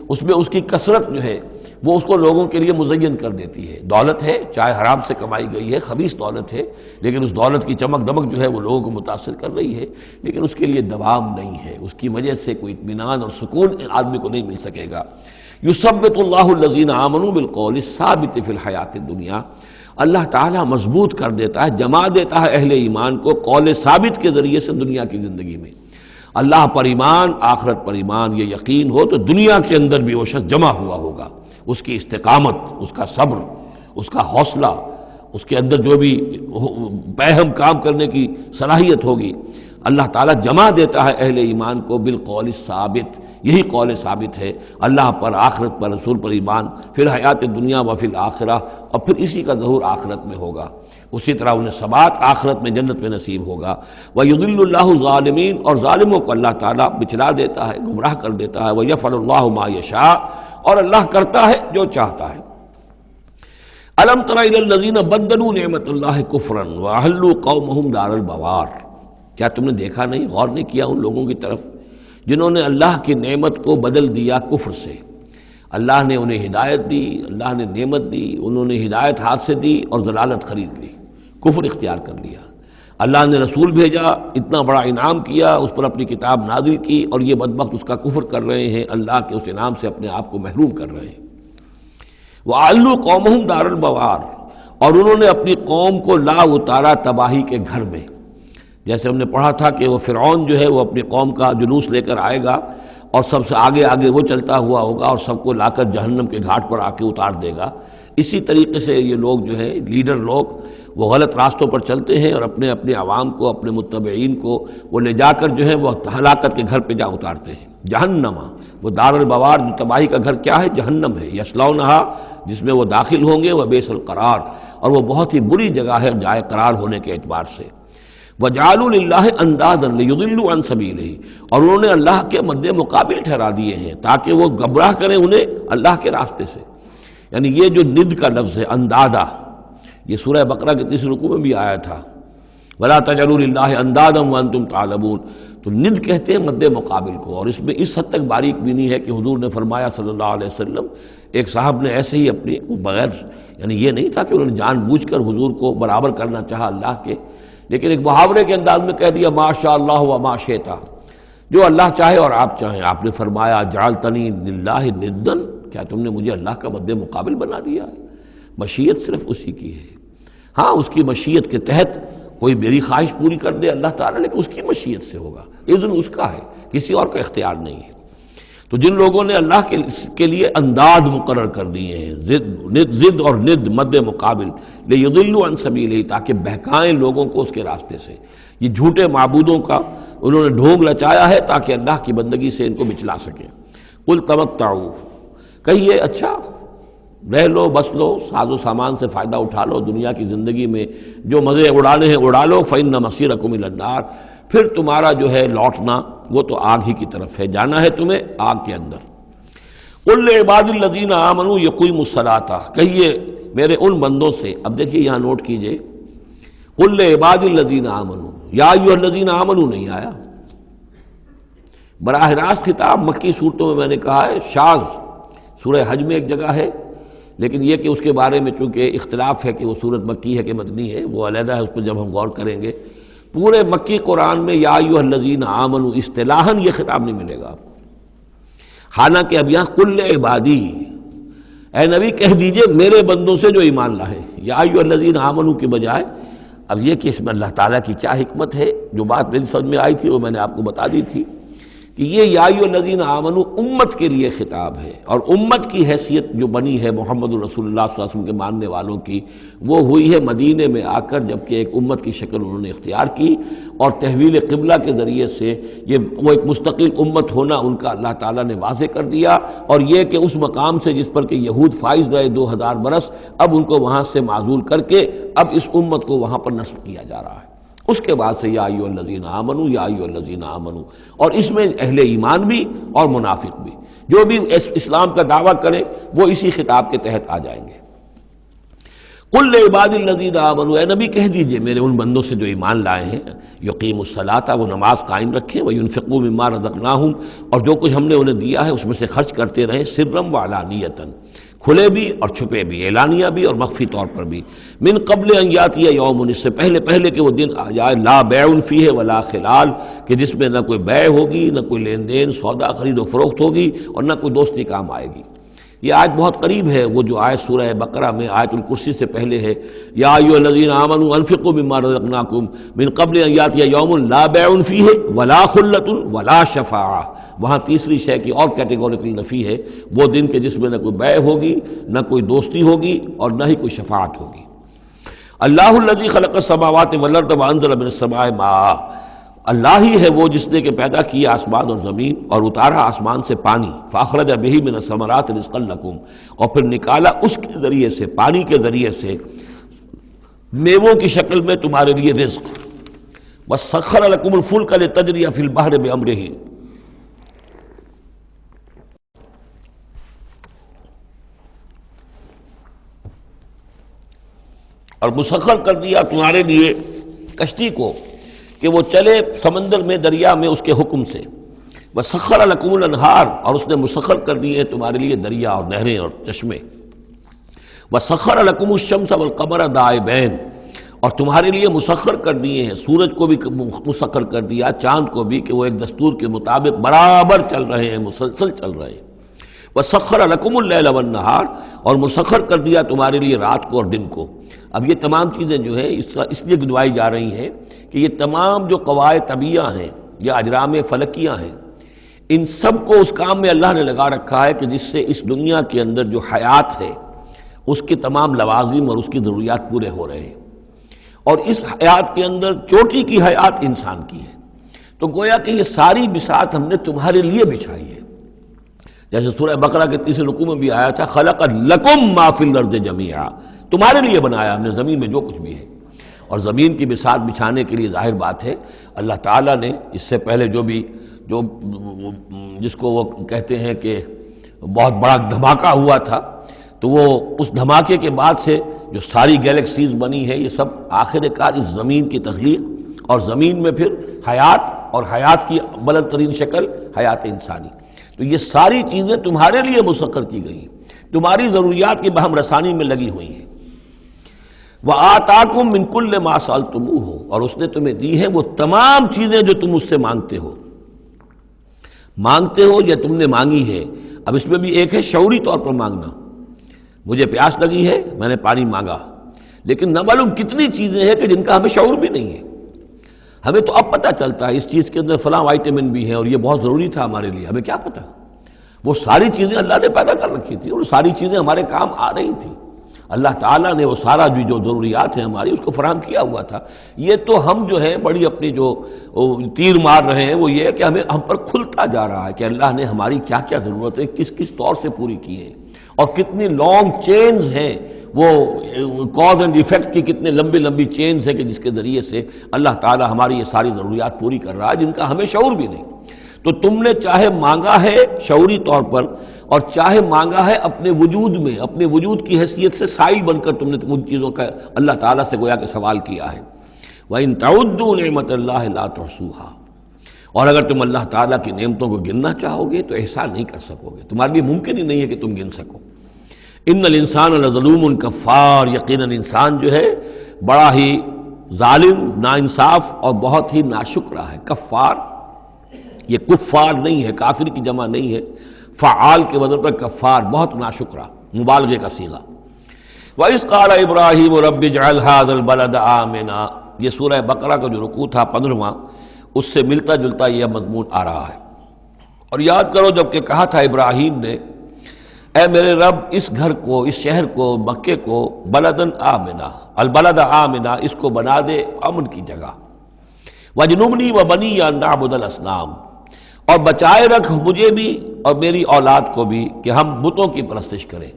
اس میں اس کی کثرت جو ہے وہ اس کو لوگوں کے لیے مزین کر دیتی ہے. دولت ہے، چاہے حرام سے کمائی گئی ہے، خبیث دولت ہے، لیکن اس دولت کی چمک دمک جو ہے وہ لوگوں کو متاثر کر رہی ہے، لیکن اس کے لیے دوام نہیں ہے، اس کی وجہ سے کوئی اطمینان اور سکون آدمی کو نہیں مل سکے گا. یثبت اللہ الذین آمنوا بالقول الثابت فی الحیات الدنیا، اللہ تعالیٰ مضبوط کر دیتا ہے، جما دیتا ہے اہل ایمان کو قول ثابت کے ذریعے سے دنیا کی زندگی میں. اللہ پر ایمان، آخرت پر ایمان، یہ یقین ہو تو دنیا کے اندر بھی وہ شخص جمع ہوا ہوگا. اس کی استقامت، اس کا صبر، اس کا حوصلہ، اس کے اندر جو بھی باہم کام کرنے کی صلاحیت ہوگی، اللہ تعالیٰ جمع دیتا ہے اہل ایمان کو بالقول ثابت. یہی قول ثابت ہے، اللہ پر، آخرت پر، رسول پر ایمان، پھر حیات دنیا و فی الآخرہ، اور پھر اسی کا ظہور آخرت میں ہوگا. اسی طرح انہیں ثبات آخرت میں جنت میں نصیب ہوگا. وَيُضِلُّ اللَّهُ الظَّالِمِينَ، اور ظالموں کو اللہ تعالیٰ بچلا دیتا ہے، گمراہ کر دیتا ہے. وَيَفْعَلُ اللَّهُ مَا يَشَاءُ، اور اللہ کرتا ہے جو چاہتا ہے. أَلَمْ تَرَ إِلَى الَّذِينَ بَدَّلُوا نِعْمَتَ اللَّهِ كُفْرًا وَأَحَلُّوا قَوْمَهُمْ دَارَ الْبَوَارِ، کیا تم نے دیکھا نہیں، غور نہیں کیا ان لوگوں کی طرف جنہوں نے اللہ کی نعمت کو بدل دیا کفر سے؟ اللہ نے انہیں ہدایت دی، اللہ نے نعمت دی، انہوں نے ہدایت ہاتھ سے دی اور ضلالت خرید لی، کفر اختیار کر لیا. اللہ نے رسول بھیجا، اتنا بڑا انعام کیا، اس پر اپنی کتاب نازل کی، اور یہ بدبخت اس کا کفر کر رہے ہیں، اللہ کے اس انعام سے اپنے آپ کو محروم کر رہے ہیں. وَأَحَلُّوا قَوْمَهُمْ دَارَ الْبَوَارِ، اور انہوں نے اپنی قوم کو لا اتارا تباہی کے گھر میں. جیسے ہم نے پڑھا تھا کہ وہ فرعون جو ہے وہ اپنی قوم کا جلوس لے کر آئے گا اور سب سے آگے آگے وہ چلتا ہوا ہوگا اور سب کو لا کر جہنم کے گھاٹ پر آ کے اتار دے گا. اسی طریقے سے یہ لوگ جو ہیں لیڈر لوگ وہ غلط راستوں پر چلتے ہیں اور اپنے اپنے عوام کو، اپنے متبعین کو وہ لے جا کر جو ہے وہ ہلاکت کے گھر پہ جا اتارتے ہیں. جہنم، وہ دار البوار، تباہی کا گھر کیا ہے؟ جہنم ہے. یصلونھا، جس میں وہ داخل ہوں گے. وبئس القرار، اور وہ بہت ہی بری جگہ ہے جائے قرار ہونے کے اعتبار سے. وَجَعَلُوا لِلَّهِ أَندَادًا لِيُضِلُّوا عَن سَبِيلِهِ، اور انہوں نے اللہ کے مد مقابل ٹھہرا دیے ہیں تاکہ وہ گمراہ کریں انہیں اللہ کے راستے سے. یعنی یہ جو ند کا لفظ ہے اندادا، یہ سورہ بقرہ کے تیسرے رکوع میں بھی آیا تھا، وَلَا تَجْعَلُوا لِلَّهِ أَندَادًا وَأَنْتُمْ تَعْلَمُونَ. تو ند کہتے ہیں مد مقابل کو، اور اس میں اس حد تک باریک بھی نہیں ہے کہ حضور نے فرمایا صلی اللہ علیہ وسلم، ایک صاحب نے ایسے ہی اپنی بغیر، یعنی یہ نہیں تھا کہ انہوں نے جان بوجھ کر حضور کو برابر کرنا چاہا اللہ کے، لیکن ایک محاورے کے انداز میں کہہ دیا ما شاء اللہ و ما شئت، جو اللہ چاہے اور آپ چاہیں. آپ نے فرمایا جعلتنی للہ ندن، کیا تم نے مجھے اللہ کا مد مقابل بنا دیا ہے؟ مشیت صرف اسی کی ہے. ہاں اس کی مشیت کے تحت کوئی میری خواہش پوری کر دے اللہ تعالیٰ، لیکن اس کی مشیت سے ہوگا، اذن اس کا ہے، کسی اور کا اختیار نہیں ہے. تو جن لوگوں نے اللہ کے لیے انداد مقرر کر دیے ہیں، ضد اور ند مد مقابل، لیضلوا عن سبیلہ، تاکہ بہکائیں لوگوں کو اس کے راستے سے. یہ جھوٹے معبودوں کا انہوں نے ڈھونگ رچایا ہے تاکہ اللہ کی بندگی سے ان کو بچلا سکیں. قل تمتعوا، کہیے اچھا رہ لو، بس لو، ساز و سامان سے فائدہ اٹھا لو، دنیا کی زندگی میں جو مزے اڑانے ہیں اڑا لو. فإن مصیرکم الی النار، پھر تمہارا جو ہے لوٹنا وہ تو آگ ہی کی طرف ہے، جانا ہے تمہیں آگ کے اندر. قل لعباد الذین آمنوا یقیموا الصلاۃ، کہیے میرے ان بندوں سے. اب دیکھیے یہاں نوٹ کیجئے، قل لعباد الذین آمنوا، یا ایھا الذین آمنوا نہیں آیا. براہ راست خطاب مکی صورتوں میں میں نے کہا ہے شاذ، سورہ حج میں ایک جگہ ہے، لیکن یہ کہ اس کے بارے میں چونکہ اختلاف ہے کہ وہ سورت مکی ہے کہ مدنی ہے، وہ علیحدہ ہے، اس پر جب ہم غور کریں گے. پورے مکی قرآن میں یا ایھا الذین آمنوا اصطلاحاً یہ خطاب نہیں ملے گا. حالانکہ اب یہاں قل عبادی، اے نبی کہہ دیجئے میرے بندوں سے جو ایمان لائے. یا ایھا الذین آمنوا کے بجائے اب یہ کہ اس میں اللہ تعالیٰ کی کیا حکمت ہے. جو بات میری سمجھ میں آئی تھی وہ میں نے آپ کو بتا دی تھی کہ یہ یا ایھا الذین آمنوا امت کے لیے خطاب ہے، اور امت کی حیثیت جو بنی ہے محمد رسول اللہ صلی اللہ علیہ وسلم کے ماننے والوں کی، وہ ہوئی ہے مدینے میں آ کر، جبکہ ایک امت کی شکل انہوں نے اختیار کی، اور تحویل قبلہ کے ذریعے سے وہ ایک مستقل امت ہونا ان کا اللہ تعالیٰ نے واضح کر دیا، اور یہ کہ اس مقام سے جس پر کہ یہود فائز رہے 2000 برس، اب ان کو وہاں سے معزول کر کے اب اس امت کو وہاں پر نصب کیا جا رہا ہے۔ اس کے بعد سے یا ایھا الذین آمنوا، یا ایھا الذین آمنوا، اور اس میں اہل ایمان بھی اور منافق بھی، جو بھی اسلام کا دعویٰ کریں وہ اسی خطاب کے تحت آ جائیں گے۔ قل لعباد الذین آمنوا، اے نبی کہہ دیجئے میرے ان بندوں سے جو ایمان لائے ہیں، یقیموا الصلاۃ، وہ نماز قائم رکھیں، وینفقوا مما رزقناہم، اور جو کچھ ہم نے انہیں دیا ہے اس میں سے خرچ کرتے رہیں، سرا وعلانیۃ، کھلے بھی اور چھپے بھی، اعلانیہ بھی اور مخفی طور پر بھی، من قبل ان یاتی یوم، اس سے پہلے کہ وہ دن آ جائے، لا بیع فیہ ولا خلال، کہ جس میں نہ کوئی بیع ہوگی، نہ کوئی لین دین سودا خرید و فروخت ہوگی، اور نہ کوئی دوستی کام آئے گی۔ یہ آیت بہت قریب ہے، وہ جو آیت سورہ بقرہ میں آیت الکرسی سے پہلے ہے، یا ایھا الذین آمنوا انفقوا مما رزقناکم من قبل ان یاتی یوم لا بیع فیہ ولا خلۃ ولا شفاعہ، وہاں تیسری شے کی اور کیٹیگوریکل نفی ہے، وہ دن کے جس میں نہ کوئی بیع ہوگی، نہ کوئی دوستی ہوگی، اور نہ ہی کوئی شفاعت ہوگی۔ اللہ الذی خلق السماوات والارض وانزل من السماء ماء، اللہ ہی ہے وہ جس نے کہ پیدا کیا آسمان اور زمین اور اتارا آسمان سے پانی، فاخرج بہ من الثمرات رزقا لکم، اور پھر نکالا اس کے ذریعے سے، پانی کے ذریعے سے، میووں کی شکل میں تمہارے لیے رزق، وسخر لکم الفلک لتجری فی البحر بامرہ، اور مسخر کر دیا تمہارے لیے کشتی کو کہ وہ چلے سمندر میں، دریا میں اس کے حکم سے، وسخر لکم الانہار، اور اس نے مسخر کر دیے تمہارے لیے دریا اور نہریں اور چشمے، وسخر لکم الشمس والقمر دائبین، اور تمہارے لیے مسخر کر دیے ہیں، سورج کو بھی مسخر کر دیا، چاند کو بھی، کہ وہ ایک دستور کے مطابق برابر چل رہے ہیں، مسلسل چل رہے ہیں، وسخر لکم اللیل والنہار، اور مسخر کر دیا تمہارے لیے رات کو اور دن کو۔ اب یہ تمام چیزیں جو ہیں اس لیے گنوائی جا رہی ہیں کہ یہ تمام جو قواعد طبیعہ ہیں یا اجرام فلکیہ ہیں، ان سب کو اس کام میں اللہ نے لگا رکھا ہے کہ جس سے اس دنیا کے اندر جو حیات ہے اس کے تمام لوازم اور اس کی ضروریات پورے ہو رہے ہیں، اور اس حیات کے اندر چوٹی کی حیات انسان کی ہے، تو گویا کہ یہ ساری بساط ہم نے تمہارے لیے بچھائی ہے، جیسے سورہ بقرہ کے تیسرے رکوع میں بھی آیا تھا، خلق لکم ما فی الارض جمیعا، تمہارے لیے بنایا ہم نے زمین میں جو کچھ بھی ہے، اور زمین کی بساط بچھانے کے لیے ظاہر بات ہے اللہ تعالیٰ نے اس سے پہلے جو جس کو وہ کہتے ہیں کہ بہت بڑا دھماکہ ہوا تھا، تو وہ اس دھماکے کے بعد سے جو ساری گیلیکسیز بنی ہے، یہ سب آخر کار اس زمین کی تخلیق، اور زمین میں پھر حیات، اور حیات کی بلند ترین شکل حیات انسانی، تو یہ ساری چیزیں تمہارے لیے مسخر کی گئی ہیں، تمہاری ضروریات کی بہم رسانی میں لگی ہوئی ہیں۔ وَآتَاكُم مِّن كُلِّ مَا سَأَلْتُمُوهُ، اور اس نے تمہیں دی ہیں وہ تمام چیزیں جو تم اس سے مانگتے ہو یا تم نے مانگی ہے۔ اب اس میں بھی ایک ہے شعوری طور پر مانگنا، مجھے پیاس لگی ہے میں نے پانی مانگا، لیکن نہ معلوم کتنی چیزیں ہیں کہ جن کا ہمیں شعور بھی نہیں ہے، ہمیں تو اب پتہ چلتا ہے اس چیز کے اندر فلاں وائٹامن بھی ہے اور یہ بہت ضروری تھا ہمارے لیے، ہمیں کیا پتہ، وہ ساری چیزیں اللہ نے پیدا کر رکھی تھی اور ساری چیزیں ہمارے کام آ رہی تھیں، اللہ تعالیٰ نے وہ سارا جو ضروریات ہیں ہماری اس کو فراہم کیا ہوا تھا۔ یہ تو ہم جو ہے بڑی اپنی جو تیر مار رہے ہیں وہ یہ ہے کہ ہم پر کھلتا جا رہا ہے کہ اللہ نے ہماری کیا کیا ضرورتیں کس طور سے پوری کی ہیں، اور کتنی لانگ چینز ہیں، وہ کاز اینڈ ایفیکٹ کی کتنے لمبی چینز ہیں کہ جس کے ذریعے سے اللہ تعالیٰ ہماری یہ ساری ضروریات پوری کر رہا ہے جن کا ہمیں شعور بھی نہیں۔ تو تم نے چاہے مانگا ہے شعوری طور پر، اور چاہے مانگا ہے اپنے وجود میں، اپنے وجود کی حیثیت سے سائل بن کر تم نے ان چیزوں کا اللہ تعالیٰ سے گویا کہ سوال کیا ہے۔ وَإِن تَعُدُّوا نِعْمَتَ اللَّهِ لَا تُحْصُوهَا، اور اگر تم اللہ تعالیٰ کی نعمتوں کو گننا چاہو گے تو احسان نہیں کر سکو گے، تمہارے لیے ممکن ہی نہیں ہے کہ تم گن سکو۔ ان الانسان لظلوم کفار، یقیناً انسان جو ہے بڑا ہی ظالم، ناانصاف اور بہت ہی ناشکرا ہے۔ کفار، یہ کفار نہیں ہے، کافر کی جمع نہیں ہے، فعال کے وزن پر کفار، بہت ناشکرا، مبالغے کا صیغہ۔ وَإِذْ قَالَ إِبْرَاهِيمُ رَبِّ اجْعَلْ هَٰذَا الْبَلَدَ آمِنًا، یہ سورہ بقرہ کا جو رکوع تھا 15واں، اس سے ملتا جلتا یہ مضمون آ رہا ہے۔ اور یاد کرو جب کہ کہا تھا ابراہیم نے، اے میرے رب اس گھر کو، اس شہر کو، مکے کو بلدن آمنا، البلد آمنا، اس کو بنا دے امن کی جگہ، وجنبنی وبنی ان نعبد الاصنام، اور بچائے رکھ مجھے بھی اور میری اولاد کو بھی کہ ہم بتوں کی پرستش کریں۔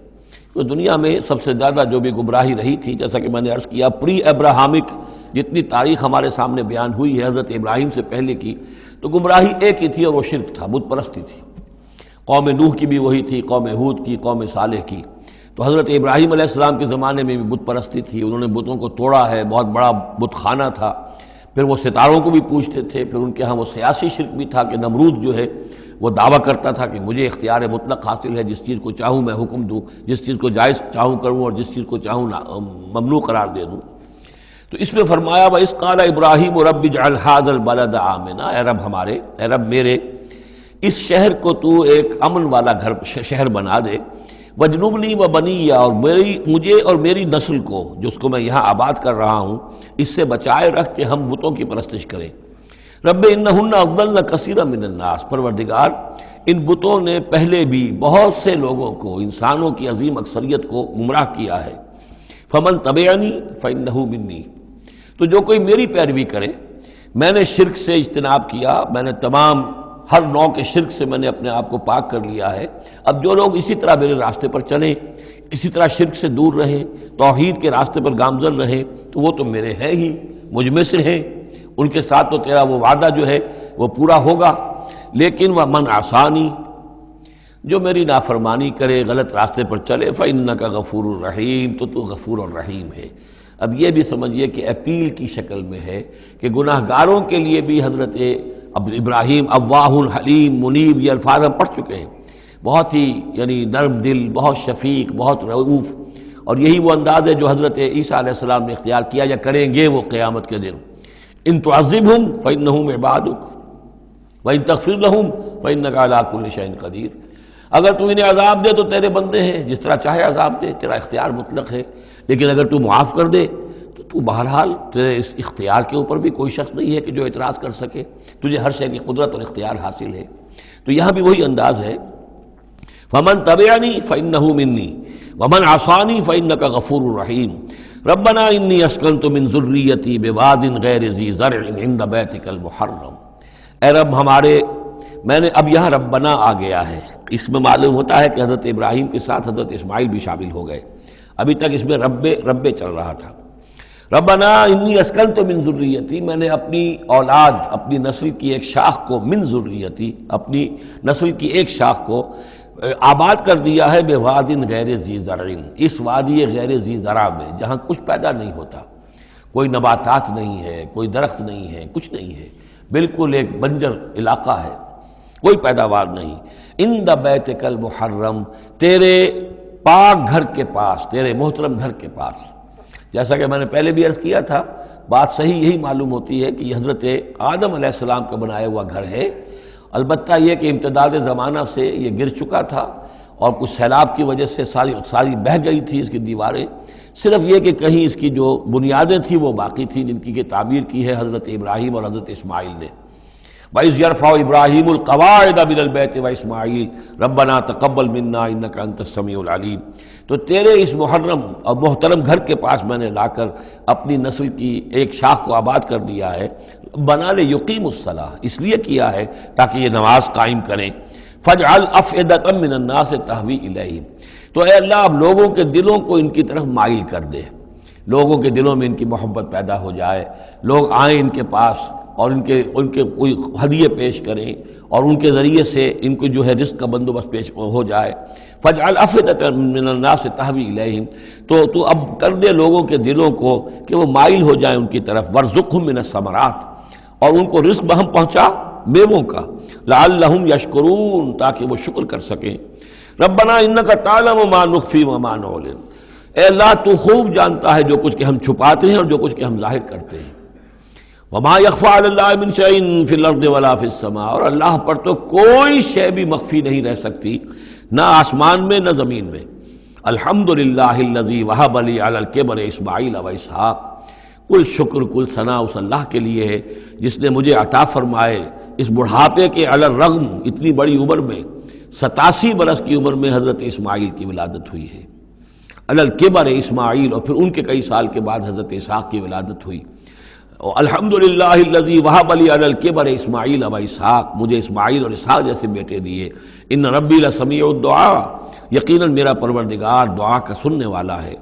تو دنیا میں سب سے زیادہ جو بھی گمراہی رہی تھی، جیسا کہ میں نے عرض کیا، پری ابراہمک جتنی تاریخ ہمارے سامنے بیان ہوئی ہے حضرت ابراہیم سے پہلے کی، تو گمراہی ایک ہی تھی اور وہ شرک تھا، بت پرستی تھی۔ قوم نوح کی بھی وہی تھی، قوم ہود کی، قوم صالح کی۔ تو حضرت ابراہیم علیہ السلام کے زمانے میں بھی بت پرستی تھی، انہوں نے بتوں کو توڑا ہے، بہت بڑا بت خانہ تھا۔ پھر وہ ستاروں کو بھی پوجتے تھے، پھر ان کے ہاں وہ سیاسی شرک بھی تھا کہ نمرود جو ہے وہ دعویٰ کرتا تھا کہ مجھے اختیار مطلق حاصل ہے، جس چیز کو چاہوں میں حکم دوں، جس چیز کو جائز چاہوں کروں اور جس چیز کو چاہوں ممنوع قرار دے دوں۔ تو اس میں فرمایا وَإِذْ قَالَ إِبْرَاهِيمُ رَبِّ اجْعَلْ هَٰذَا الْبَلَدَ آمِنًا، اے رب ہمارے، اے رب میرے، اس شہر کو تو ایک امن والا گھر شہر بنا دے، وجنبنی وبنی، اور مجھے اور میری نسل کو جس کو میں یہاں آباد کر رہا ہوں اس سے بچائے رکھ کہ ہم بتوں کی پرستش کریں۔ رب انہن اضللن کثیرا من الناس، پروردگار ان بتوں نے پہلے بھی بہت سے لوگوں کو، انسانوں کی عظیم اکثریت کو گمراہ کیا ہے۔ فمن تبعنی فانہ منی، تو جو کوئی میری پیروی کرے، میں نے شرک سے اجتناب کیا، میں نے تمام ہر نوع کے شرک سے میں نے اپنے آپ کو پاک کر لیا ہے۔ اب جو لوگ اسی طرح میرے راستے پر چلیں، اسی طرح شرک سے دور رہیں، توحید کے راستے پر گامزن رہیں، تو وہ تو میرے ہیں ہی، مجھ میں سے ہیں، ان کے ساتھ تو تیرا وہ وعدہ جو ہے وہ پورا ہوگا۔ لیکن وَمَنْ عَصَانِی، جو میری نافرمانی کرے، غلط راستے پر چلے، فَإِنَّكَ غَفُورٌ رَحِيمٌ، تو غفور الرحیم ہے۔ اب یہ بھی سمجھیے کہ اپیل کی شکل میں ہے کہ گناہ گاروں کے لیے بھی حضرت ابراہیم اواہ حلیم منیب، یہ الفاظ ہم پڑھ چکے ہیں، بہت ہی یعنی نرم دل، بہت شفیق، بہت رؤوف، اور یہی وہ انداز ہے جو حضرت عیسیٰ علیہ السلام نے اختیار کیا یا کریں گے وہ قیامت کے دن۔ ان تعذبہم فانہم عبادک وان تغفر لہم فانک علی کل شیء قدیر، اگر تو انہیں عذاب دے تو تیرے بندے ہیں، جس طرح چاہے عذاب دے، تیرا اختیار مطلق ہے، لیکن اگر تو معاف کر دے تو بہرحال تیرے اس اختیار کے اوپر بھی کوئی شخص نہیں ہے کہ جو اعتراض کر سکے، تجھے ہر شے کی قدرت اور اختیار حاصل ہے۔ تو یہاں بھی وہی انداز ہے، فمن تبعنی فانہ منی ومن عصانی فانک غفور رحیم، ربنا انی اسکنت من ذریتی بواد غیر ذی زرع عند بیتک المحرم، اے رب ہمارے، میں نے اب یہاں ربنا آ گیا ہے، اس میں معلوم ہوتا ہے کہ حضرت ابراہیم کے ساتھ حضرت اسماعیل بھی شامل ہو گئے، ابھی تک اس میں رب چل رہا تھا۔ ربنا انی اسکنت من ذریتی، میں نے اپنی اولاد، اپنی نسل کی ایک شاخ کو، من ذریتی، اپنی نسل کی ایک شاخ کو آباد کر دیا ہے، بواد غیر ذی زرع، اس وادی غیر ذی زرع میں جہاں کچھ پیدا نہیں ہوتا، کوئی نباتات نہیں ہے، کوئی درخت نہیں ہے، کچھ نہیں ہے، بالکل ایک بنجر علاقہ ہے، کوئی پیداوار نہیں، عند بیتک المحرم، تیرے پاک گھر کے پاس، تیرے محترم گھر کے پاس۔ جیسا کہ میں نے پہلے بھی عرض کیا تھا، بات صحیح یہی معلوم ہوتی ہے کہ یہ حضرت آدم علیہ السلام کا بنایا ہوا گھر ہے، البتہ یہ کہ امتداد زمانہ سے یہ گر چکا تھا اور کچھ سیلاب کی وجہ سے ساری بہہ گئی تھی اس کی دیواریں، صرف یہ کہ کہیں اس کی جو بنیادیں تھیں وہ باقی تھیں، جن کی کہ تعمیر کی ہے حضرت ابراہیم اور حضرت اسماعیل نے۔ وَإِذْ يَرْفَعُ إِبْرَاهِيمُ الْقَوَاعِدَ مِنَ الْبَيْتِ وَإِسْمَاعِيلُ رَبَّنَا تَقَبَّلْ مِنَّا إِنَّكَ أَنْتَ السَّمِيعُ الْعَلِيمُ، تو تیرے اس محرم اور محترم گھر کے پاس میں نے لا کر اپنی نسل کی ایک شاخ کو آباد کر دیا ہے، بنا لے یقیم الصلاۃ، اس لیے کیا ہے تاکہ یہ نماز قائم کریں، فَاجْعَلْ أَفْئِدَةً مِّنَ النَّاسِ تَهْوِي إِلَيْهِمْ، تو اے اللہ اب لوگوں کے دلوں کو ان کی طرف مائل کر دے، لوگوں کے دلوں میں ان کی محبت پیدا ہو جائے، لوگ آئیں ان کے پاس اور ان کے کوئی ہدیے پیش کریں اور ان کے ذریعے سے ان کو جو ہے رزق کا بندوبست پیش ہو جائے۔ فَاجْعَلْ أَفْئِدَةً مِّنَ النَّاسِ تَهْوِي إِلَيْهِمْ، تو اب کر دے لوگوں کے دلوں کو کہ وہ مائل ہو جائیں ان کی طرف، وَارْزُقْهُم مِّنَ الثَّمَرَاتِ، اور ان کو رزق بہم پہنچا میووں کا، لَعَلَّهُمْ يَشْكُرُونَ، تاکہ وہ شکر کر سکیں۔ ربنا انک تعلم ما نخفی وما نعلن، اے اللہ تو خوب جانتا ہے جو کچھ کہ ہم چھپاتے ہیں اور جو کچھ کہ ہم ظاہر کرتے ہیں۔ وما یخفی علی اللہ من شیء فی الارض ولا فی السماء، اور اللہ پر تو کوئی شے بھی مخفی نہیں رہ سکتی، نہ آسمان میں نہ زمین میں۔ الحمدللہ الذی وہب لی علی الکبر اسماعیل و اسحاق، کل شکر کل ثنا اس اللہ کے لیے ہے جس نے مجھے عطا فرمائے اس بڑھاپے کے علی الرغم اتنی بڑی عمر میں 87 برس کی عمر میں حضرت اسماعیل کی ولادت ہوئی ہے، علی الکبر اسماعیل، اور پھر ان کے کئی سال کے بعد حضرت اسحاق کی ولادت ہوئی۔ الحمدللہ الذی وہب لی علی الکبر اسماعیل و اسحاق، مجھے اسماعیل اور اسحاق جیسے بیٹے دیے۔ ان ربی لسمیع الدعاء، یقیناً میرا پروردگار دعا کا سننے والا ہے۔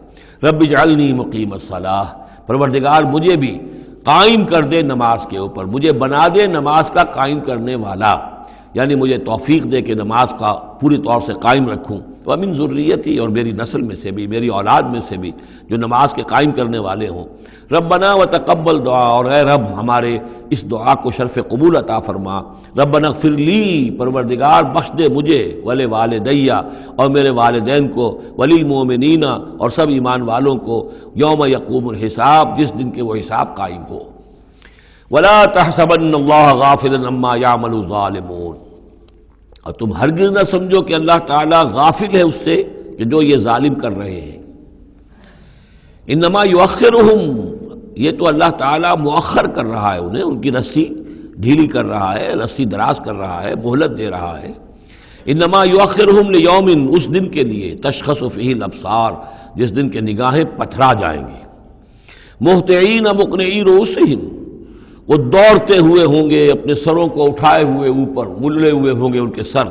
رب اجعلنی مقیم الصلاۃ، پروردگار مجھے بھی قائم کر دے نماز کے اوپر، مجھے بنا دے نماز کا قائم کرنے والا، یعنی مجھے توفیق دے کہ نماز کا پوری طور سے قائم رکھوں۔ ومن ذریتی، اور میری نسل میں سے بھی، میری اولاد میں سے بھی جو نماز کے قائم کرنے والے ہوں۔ ربنا وتقبل دعا، اور اے رب ہمارے اس دعا کو شرف قبول عطا فرما۔ ربنا اغفر لی، پروردگار بخش دے مجھے، ولوالدیہ، اور میرے والدین کو، وللمؤمنین، اور سب ایمان والوں کو، یوم یقوم الحساب، جس دن کے وہ حساب قائم ہو۔ ولا تحسبن اللہ غافلا عما یعمل الظالمون، اور تم ہرگز نہ سمجھو کہ اللہ تعالیٰ غافل ہے اس سے کہ جو یہ ظالم کر رہے ہیں۔ انما یؤخرہم، یہ تو اللہ تعالیٰ مؤخر کر رہا ہے انہیں، ان کی رسی ڈھیلی کر رہا ہے، رسی دراز کر رہا ہے، مہلت دے رہا ہے۔ انما یؤخرہم لیوم، اس دن کے لیے تشخص فیہ الابصار، جس دن کے نگاہیں پتھرا جائیں گی۔ مہطعین مقنعی رؤوسہم، وہ دوڑتے ہوئے ہوں گے، اپنے سروں کو اٹھائے ہوئے اوپر، ملے ہوئے ہوں گے ان کے سر۔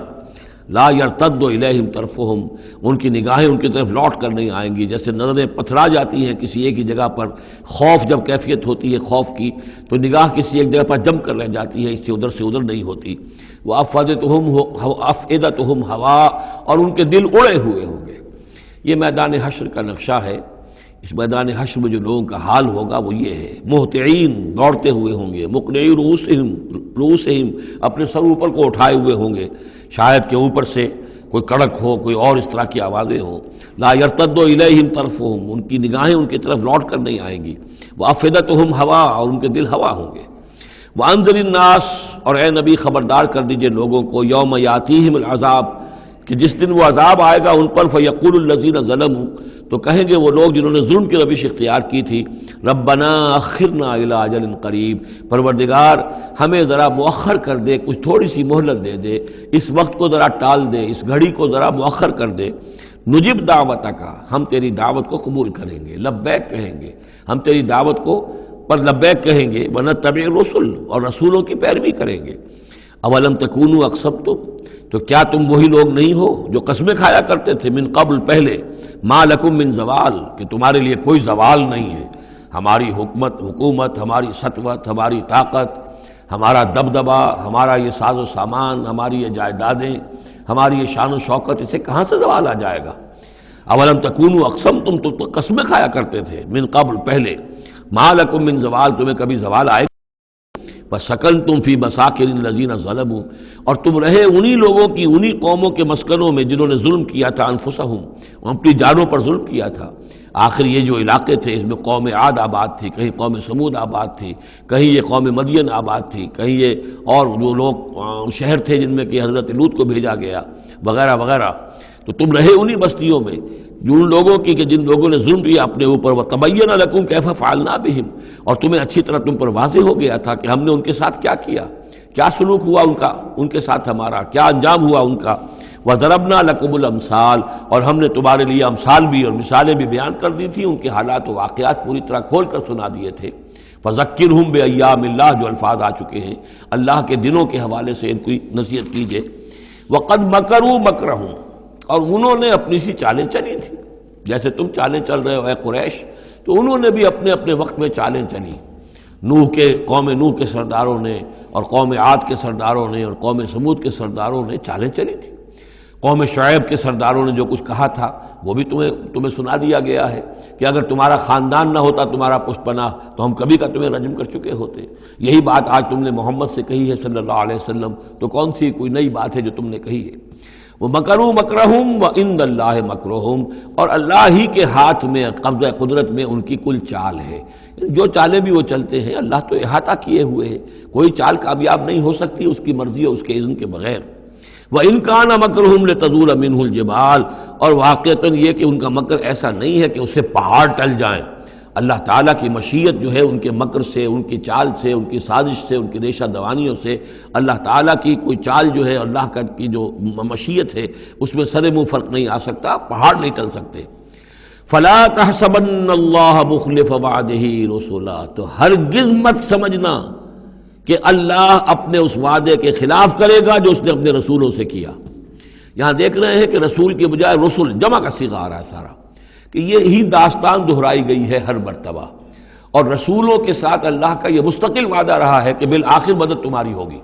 لا یرتد الیہم طرفہم، ان کی نگاہیں ان کی طرف لوٹ کر نہیں آئیں گی، جیسے نظریں پتھرا جاتی ہیں کسی ایک ہی جگہ پر، خوف جب کیفیت ہوتی ہے خوف کی تو نگاہ کسی ایک جگہ پر جم کر رہ جاتی ہے، اس سے ادھر نہیں ہوتی۔ وافئدتہم ہوا، اور ان کے دل اڑے ہوئے ہوں گے۔ یہ میدان حشر کا نقشہ ہے۔ اس میدان حشر میں جو لوگوں کا حال ہوگا وہ یہ ہے، مہطعین، دوڑتے ہوئے ہوں گے، مقنعی رؤوسہم، اپنے سر اوپر کو اٹھائے ہوئے ہوں گے، شاید کہ اوپر سے کوئی کڑک ہو، کوئی اور اس طرح کی آوازیں ہوں۔ لا یرتد الیہم طرفہم، ان کی نگاہیں ان کی طرف لوٹ کر نہیں آئیں گی۔ وافئدتہم ہوا، اور ان کے دل ہوا ہوں گے۔ وانذر الناس، اور اے نبی خبردار کر دیجئے لوگوں کو، یوم یاتیہم العذاب، کہ جس دن وہ عذاب آئے گا ان پر، فیقول الذین ظلموا، تو کہیں گے وہ لوگ جنہوں نے ظلم کی روش اختیار کی تھی، ربنا اخرنا الی اجل قریب، پروردگار ہمیں ذرا مؤخر کر دے، کچھ تھوڑی سی مہلت دے دے، اس وقت کو ذرا ٹال دے، اس گھڑی کو ذرا مؤخر کر دے۔ نجب دعوتک، ہم تیری دعوت کو قبول کریں گے، لبیک کہیں گے، ہم تیری دعوت کو پر لبیک کہیں گے، ونتبع الرسل، اور رسولوں کی پیروی کریں گے۔ اولم تکونوا اقسمتم، تو کیا تم وہی لوگ نہیں ہو جو قسمیں کھایا کرتے تھے، من قبل، پہلے، ما لکم من زوال، کہ تمہارے لیے کوئی زوال نہیں ہے، ہماری حکومت، ہماری سطوت، ہماری طاقت، ہمارا دبدبا، ہمارا یہ ساز و سامان، ہماری یہ جائیدادیں، ہماری یہ شان و شوکت، اسے کہاں سے زوال آ جائے گا؟ اولم تکونوا اقسمتم، تو قسمیں کھایا کرتے تھے، من قبل، پہلے، ما لکم من زوال، تمہیں کبھی زوال آئے گا؟ فسکنتم فی مساکن الذین ظلموا، اور تم رہے انہی لوگوں کی، انہی قوموں کے مسکنوں میں جنہوں نے ظلم کیا تھا، انفسہم، اپنی جانوں پر ظلم کیا تھا۔ آخر یہ جو علاقے تھے اس میں قوم عاد آباد تھی، کہیں قوم سمود آباد تھی، کہیں یہ قوم مدین آباد تھی، کہیں یہ اور جو لوگ شہر تھے جن میں کہ حضرت لوط کو بھیجا گیا، وغیرہ وغیرہ۔ تو تم رہے انہی بستیوں میں ان لوگوں کی کہ جن لوگوں نے ظلم کیا اپنے اوپر، وَتَبَيَّنَ لَكُمْ كَيْفَ فَعَلْنَا بِهِمْ، اور تمہیں اچھی طرح تم پر واضح ہو گیا تھا کہ ہم نے ان کے ساتھ کیا کیا، کیا سلوک ہوا ان کا، ان کے ساتھ ہمارا کیا انجام ہوا ان کا۔ وَضَرَبْنَا لَكُمُ الْأَمْثَالَ، اور ہم نے تمہارے لیے امثال بھی اور مثالیں بھی بیان کر دی تھی، ان کے حالات و واقعات پوری طرح کھول کر سنا دیے تھے۔ فَذَكِّرْهُمْ بِأَيَّامِ اللَّهِ، جو الفاظ آ چکے ہیں اللہ کے دنوں کے حوالے سے ان کی نصیحت کیجئے۔ وَقَدْ مَكَرُوا مَكْرَهُمْ، اور انہوں نے اپنی سی چالیں چلی تھی، جیسے تم چالیں چل رہے ہو اے قریش، تو انہوں نے بھی اپنے اپنے وقت میں چالیں چلی۔ قوم نوح کے سرداروں نے، اور قوم عاد کے سرداروں نے، اور قوم سمود کے سرداروں نے چالیں چلی تھی۔ قوم شعیب کے سرداروں نے جو کچھ کہا تھا وہ بھی تمہیں سنا دیا گیا ہے کہ اگر تمہارا خاندان نہ ہوتا، تمہارا پشت پناہ، تو ہم کبھی کا تمہیں رجم کر چکے ہوتے۔ یہی بات آج تم نے محمد سے کہی ہے صلی اللہ علیہ وسلم، تو کون سی کوئی نئی بات ہے جو تم نے کہی ہے؟ وَمَكَرُوا مَكْرَهُمْ وَعِندَ اللَّهِ مَكْرُهُمْ، اور اللہ ہی کے ہاتھ میں، قبضہ قدرت میں ان کی کل چال ہے۔ جو چالیں بھی وہ چلتے ہیں اللہ تو احاطہ کیے ہوئے ہے، کوئی چال کامیاب نہیں ہو سکتی اس کی مرضی اور اس کے اذن کے بغیر۔ وَإِنْ كَانَ مَكْرُهُمْ لِتَزُولَ مِنْهُ الْجِبَالُ، اور واقعتاً یہ کہ ان کا مکر ایسا نہیں ہے کہ اس سے پہاڑ ٹل جائیں۔ اللہ تعالیٰ کی مشیت جو ہے ان کے مکر سے، ان کی چال سے، ان کی سازش سے، ان کی ریشہ دوانیوں سے، اللہ تعالیٰ کی کوئی چال جو ہے، اللہ کی جو مشیت ہے اس میں سر منہ فرق نہیں آ سکتا، پہاڑ نہیں ٹل سکتے۔ فلا تحسبن اللہ مخلف وعدہ رسلا، تو ہرگز مت سمجھنا کہ اللہ اپنے اس وعدے کے خلاف کرے گا جو اس نے اپنے رسولوں سے کیا۔ یہاں دیکھ رہے ہیں کہ رسول کے بجائے رسل جمع کا صیغہ آ رہا ہے سارا، کہ یہی داستان دہرائی گئی ہے ہر مرتبہ، اور رسولوں کے ساتھ اللہ کا یہ مستقل وعدہ رہا ہے کہ بالآخر مدد تمہاری ہوگی۔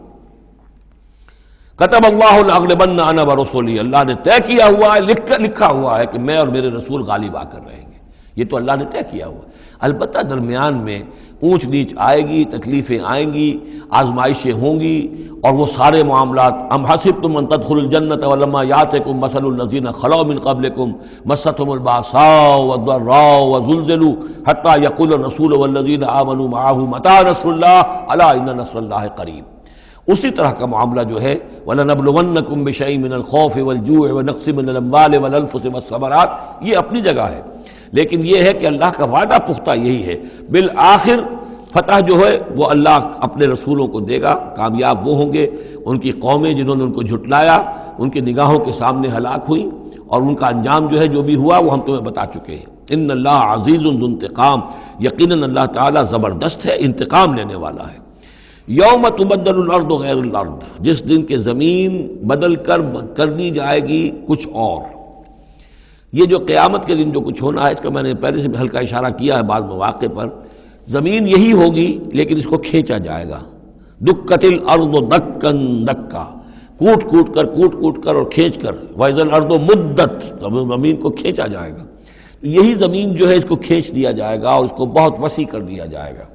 کتب اللہ لاغلبن انا ورسلی، اللہ نے طے کیا ہوا ہے، لکھا ہوا ہے کہ میں اور میرے رسول غالب آ کر رہیں گے، یہ تو اللہ نے طے کیا ہوا ہے۔ البتہ درمیان میں اونچ نیچ آئے گی، تکلیفیں آئیں گی، آزمائشیں ہوں گی، اور وہ سارے معاملات ام حسبتم ان تدخلوا الجنۃ ولما یاتکم مثل الذین خلوا من قبلکم مستهم الباساء والضراء وزلزلوا حتى يقول الرسول والذین آمنوا معه متى نصر اللہ الا ان نصر اللہ قریب۔ اسی طرح کا معاملہ جو ہے وَلَنَبْلُوَنَّكُمْ بِشَيْءٍ مِّنَ الْخَوْفِ وَالْجُوعِ وَنَقْصٍ مِّنَ الْأَمْوَالِ وَالْأَنفُسِ وَالثَّمَرَاتِ، یہ اپنی جگہ ہے، لیکن یہ ہے کہ اللہ کا وعدہ پختہ یہی ہے، بالآخر فتح جو ہے وہ اللہ اپنے رسولوں کو دے گا، کامیاب وہ ہوں گے۔ ان کی قومیں جنہوں نے ان کو جھٹلایا ان کی نگاہوں کے سامنے ہلاک ہوئی، اور ان کا انجام جو ہے جو بھی ہوا وہ ہم تمہیں بتا چکے ہیں۔ ان اللہ عزیز ذو انتقام، یقیناً اللہ تعالیٰ زبردست ہے، انتقام لینے والا ہے۔ یوم تبدل الارض غیر الارض، جس دن کہ زمین بدل کر دی جائے گی کچھ اور۔ یہ جو قیامت کے دن جو کچھ ہونا ہے اس کا میں نے پہلے سے بھی ہلکا اشارہ کیا ہے بعض مواقع پر، زمین یہی ہوگی لیکن اس کو کھینچا جائے گا۔ دکت الارض دکن دکا، کوٹ کر اور کھینچ کر، وَإِذَا الْأَرْضُ مُدَّتْ، زمین کو کھینچا جائے گا۔ یہی زمین جو ہے اس کو کھینچ دیا جائے گا اور اس کو بہت وسیع کر دیا جائے گا،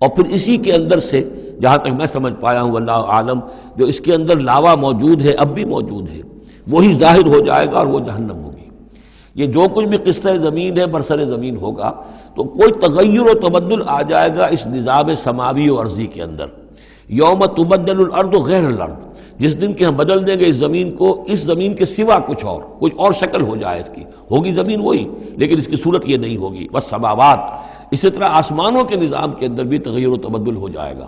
اور پھر اسی کے اندر سے جہاں تک میں سمجھ پایا ہوں واللہ عالم، جو اس کے اندر لاوا موجود ہے، اب بھی موجود ہے، وہی ظاہر ہو جائے گا اور وہ جہنم ہوگی۔ یہ جو کچھ بھی قصہ زمین ہے برسر زمین ہوگا تو کوئی تغیر و تبدل آ جائے گا اس نظام سماوی و ارضی کے اندر۔ یوم تبدل الارض غیر الارض، جس دن کہ ہم بدل دیں گے اس زمین کو، اس زمین کے سوا کچھ اور شکل ہو جائے اس کی، ہوگی زمین وہی لیکن اس کی صورت یہ نہیں ہوگی۔ والسماوات، اسی طرح آسمانوں کے نظام کے اندر بھی تغیر و تبدل ہو جائے گا،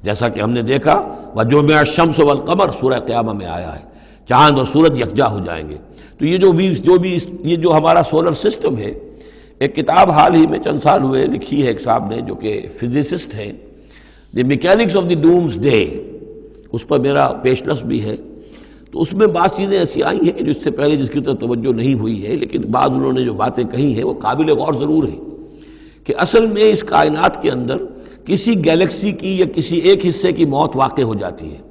جیسا کہ ہم نے دیکھا وَجُمِعَ الشَّمْسُ وَالْقَمَرُ سورہ قیامہ میں آیا ہے، چاند اور سورج یکجا ہو جائیں گے۔ تو یہ جو ہمارا سولر سسٹم ہے، ایک کتاب حال ہی میں چند سال ہوئے لکھی ہے ایک صاحب نے جو کہ فزسسٹ ہیں، the mechanics of the doomsday, اس پر میرا پیشنس بھی ہے۔ تو اس میں بعض چیزیں ایسی آئی ہیں کہ جو اس سے پہلے جس کی طرف توجہ نہیں ہوئی ہے، لیکن بعض انہوں نے جو باتیں کہی ہیں وہ قابل غور ضرور ہیں، کہ اصل میں اس کائنات کے اندر کسی گیلیکسی کی یا کسی ایک حصے کی موت واقع ہو جاتی ہے،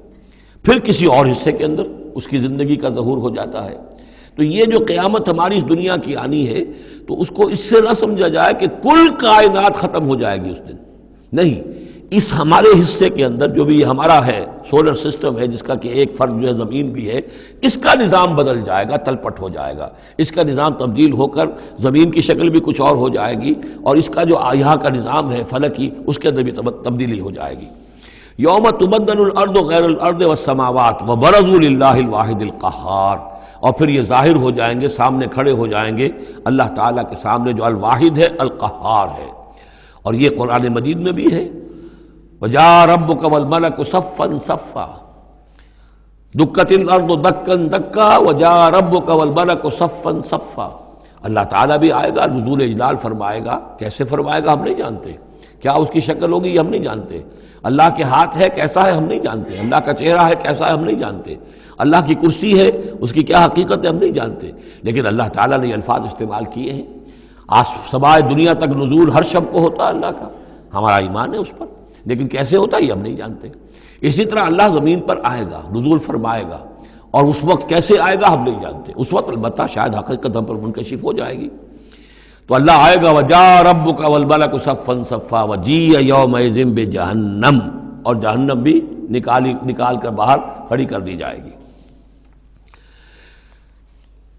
پھر کسی اور حصے کے اندر اس کی زندگی کا ظہور ہو جاتا ہے۔ تو یہ جو قیامت ہماری اس دنیا کی آنی ہے تو اس کو اس سے نہ سمجھا جائے کہ کل کائنات ختم ہو جائے گی اس دن، نہیں، اس ہمارے حصے کے اندر جو بھی ہمارا ہے سولر سسٹم ہے، جس کا کہ ایک فرد جو ہے زمین بھی ہے، اس کا نظام بدل جائے گا، تلپٹ ہو جائے گا، اس کا نظام تبدیل ہو کر زمین کی شکل بھی کچھ اور ہو جائے گی، اور اس کا جو یہاں کا نظام ہے فلکی، اس کے اندر بھی تبدیلی ہو جائے گی۔ یوم تبدل الارض غیر الارض والسماوات وبرزوا للہ الواحد القہار، اور پھر یہ ظاہر ہو جائیں گے، سامنے کھڑے ہو جائیں گے اللہ تعالیٰ کے سامنے جو الواحد ہے، القہار ہے۔ اور یہ قرآن مجید میں بھی ہے، وَجَاءَ رَبُّكَ وَالْمَلَكُ صَفًّا صَفًّا، دُكَّتِ الْأَرْضُ دَكًّا دَكًّا وَجَاءَ رَبُّكَ وَالْمَلَكُ صَفًّا صَفًّا، اللہ تعالیٰ بھی آئے گا، نزول اجلال فرمائے گا، کیسے فرمائے گا ہم نہیں جانتے، کیا اس کی شکل ہوگی یہ ہم نہیں جانتے، اللہ کے ہاتھ ہے کیسا ہے ہم نہیں جانتے، اللہ کا چہرہ ہے کیسا ہے ہم نہیں جانتے، اللہ کی کرسی ہے اس کی کیا حقیقت ہے ہم نہیں جانتے، لیکن اللہ تعالیٰ نے یہ الفاظ استعمال کیے ہیں۔ سمائے دنیا تک نزول ہر شب کو ہوتا ہے اللہ کا، ہمارا ایمان ہے اس پر، لیکن کیسے ہوتا ہے یہ ہم نہیں جانتے۔ اسی طرح اللہ زمین پر آئے گا، نزول فرمائے گا، اور اس وقت کیسے آئے گا ہم نہیں جانتے، اس وقت البتہ شاید حقیقت ہم پر منکشف ہو جائے گی۔ تو اللہ آئے گا وَجَاءَ رَبُّكَ وَالْمَلَكُ صَفًّا صَفًّا وَجِيءَ يَوْمَئِذٍ بِجَهَنَّمَ، اور جہنم بھی نکال کر باہر کھڑی کر دی جائے گی۔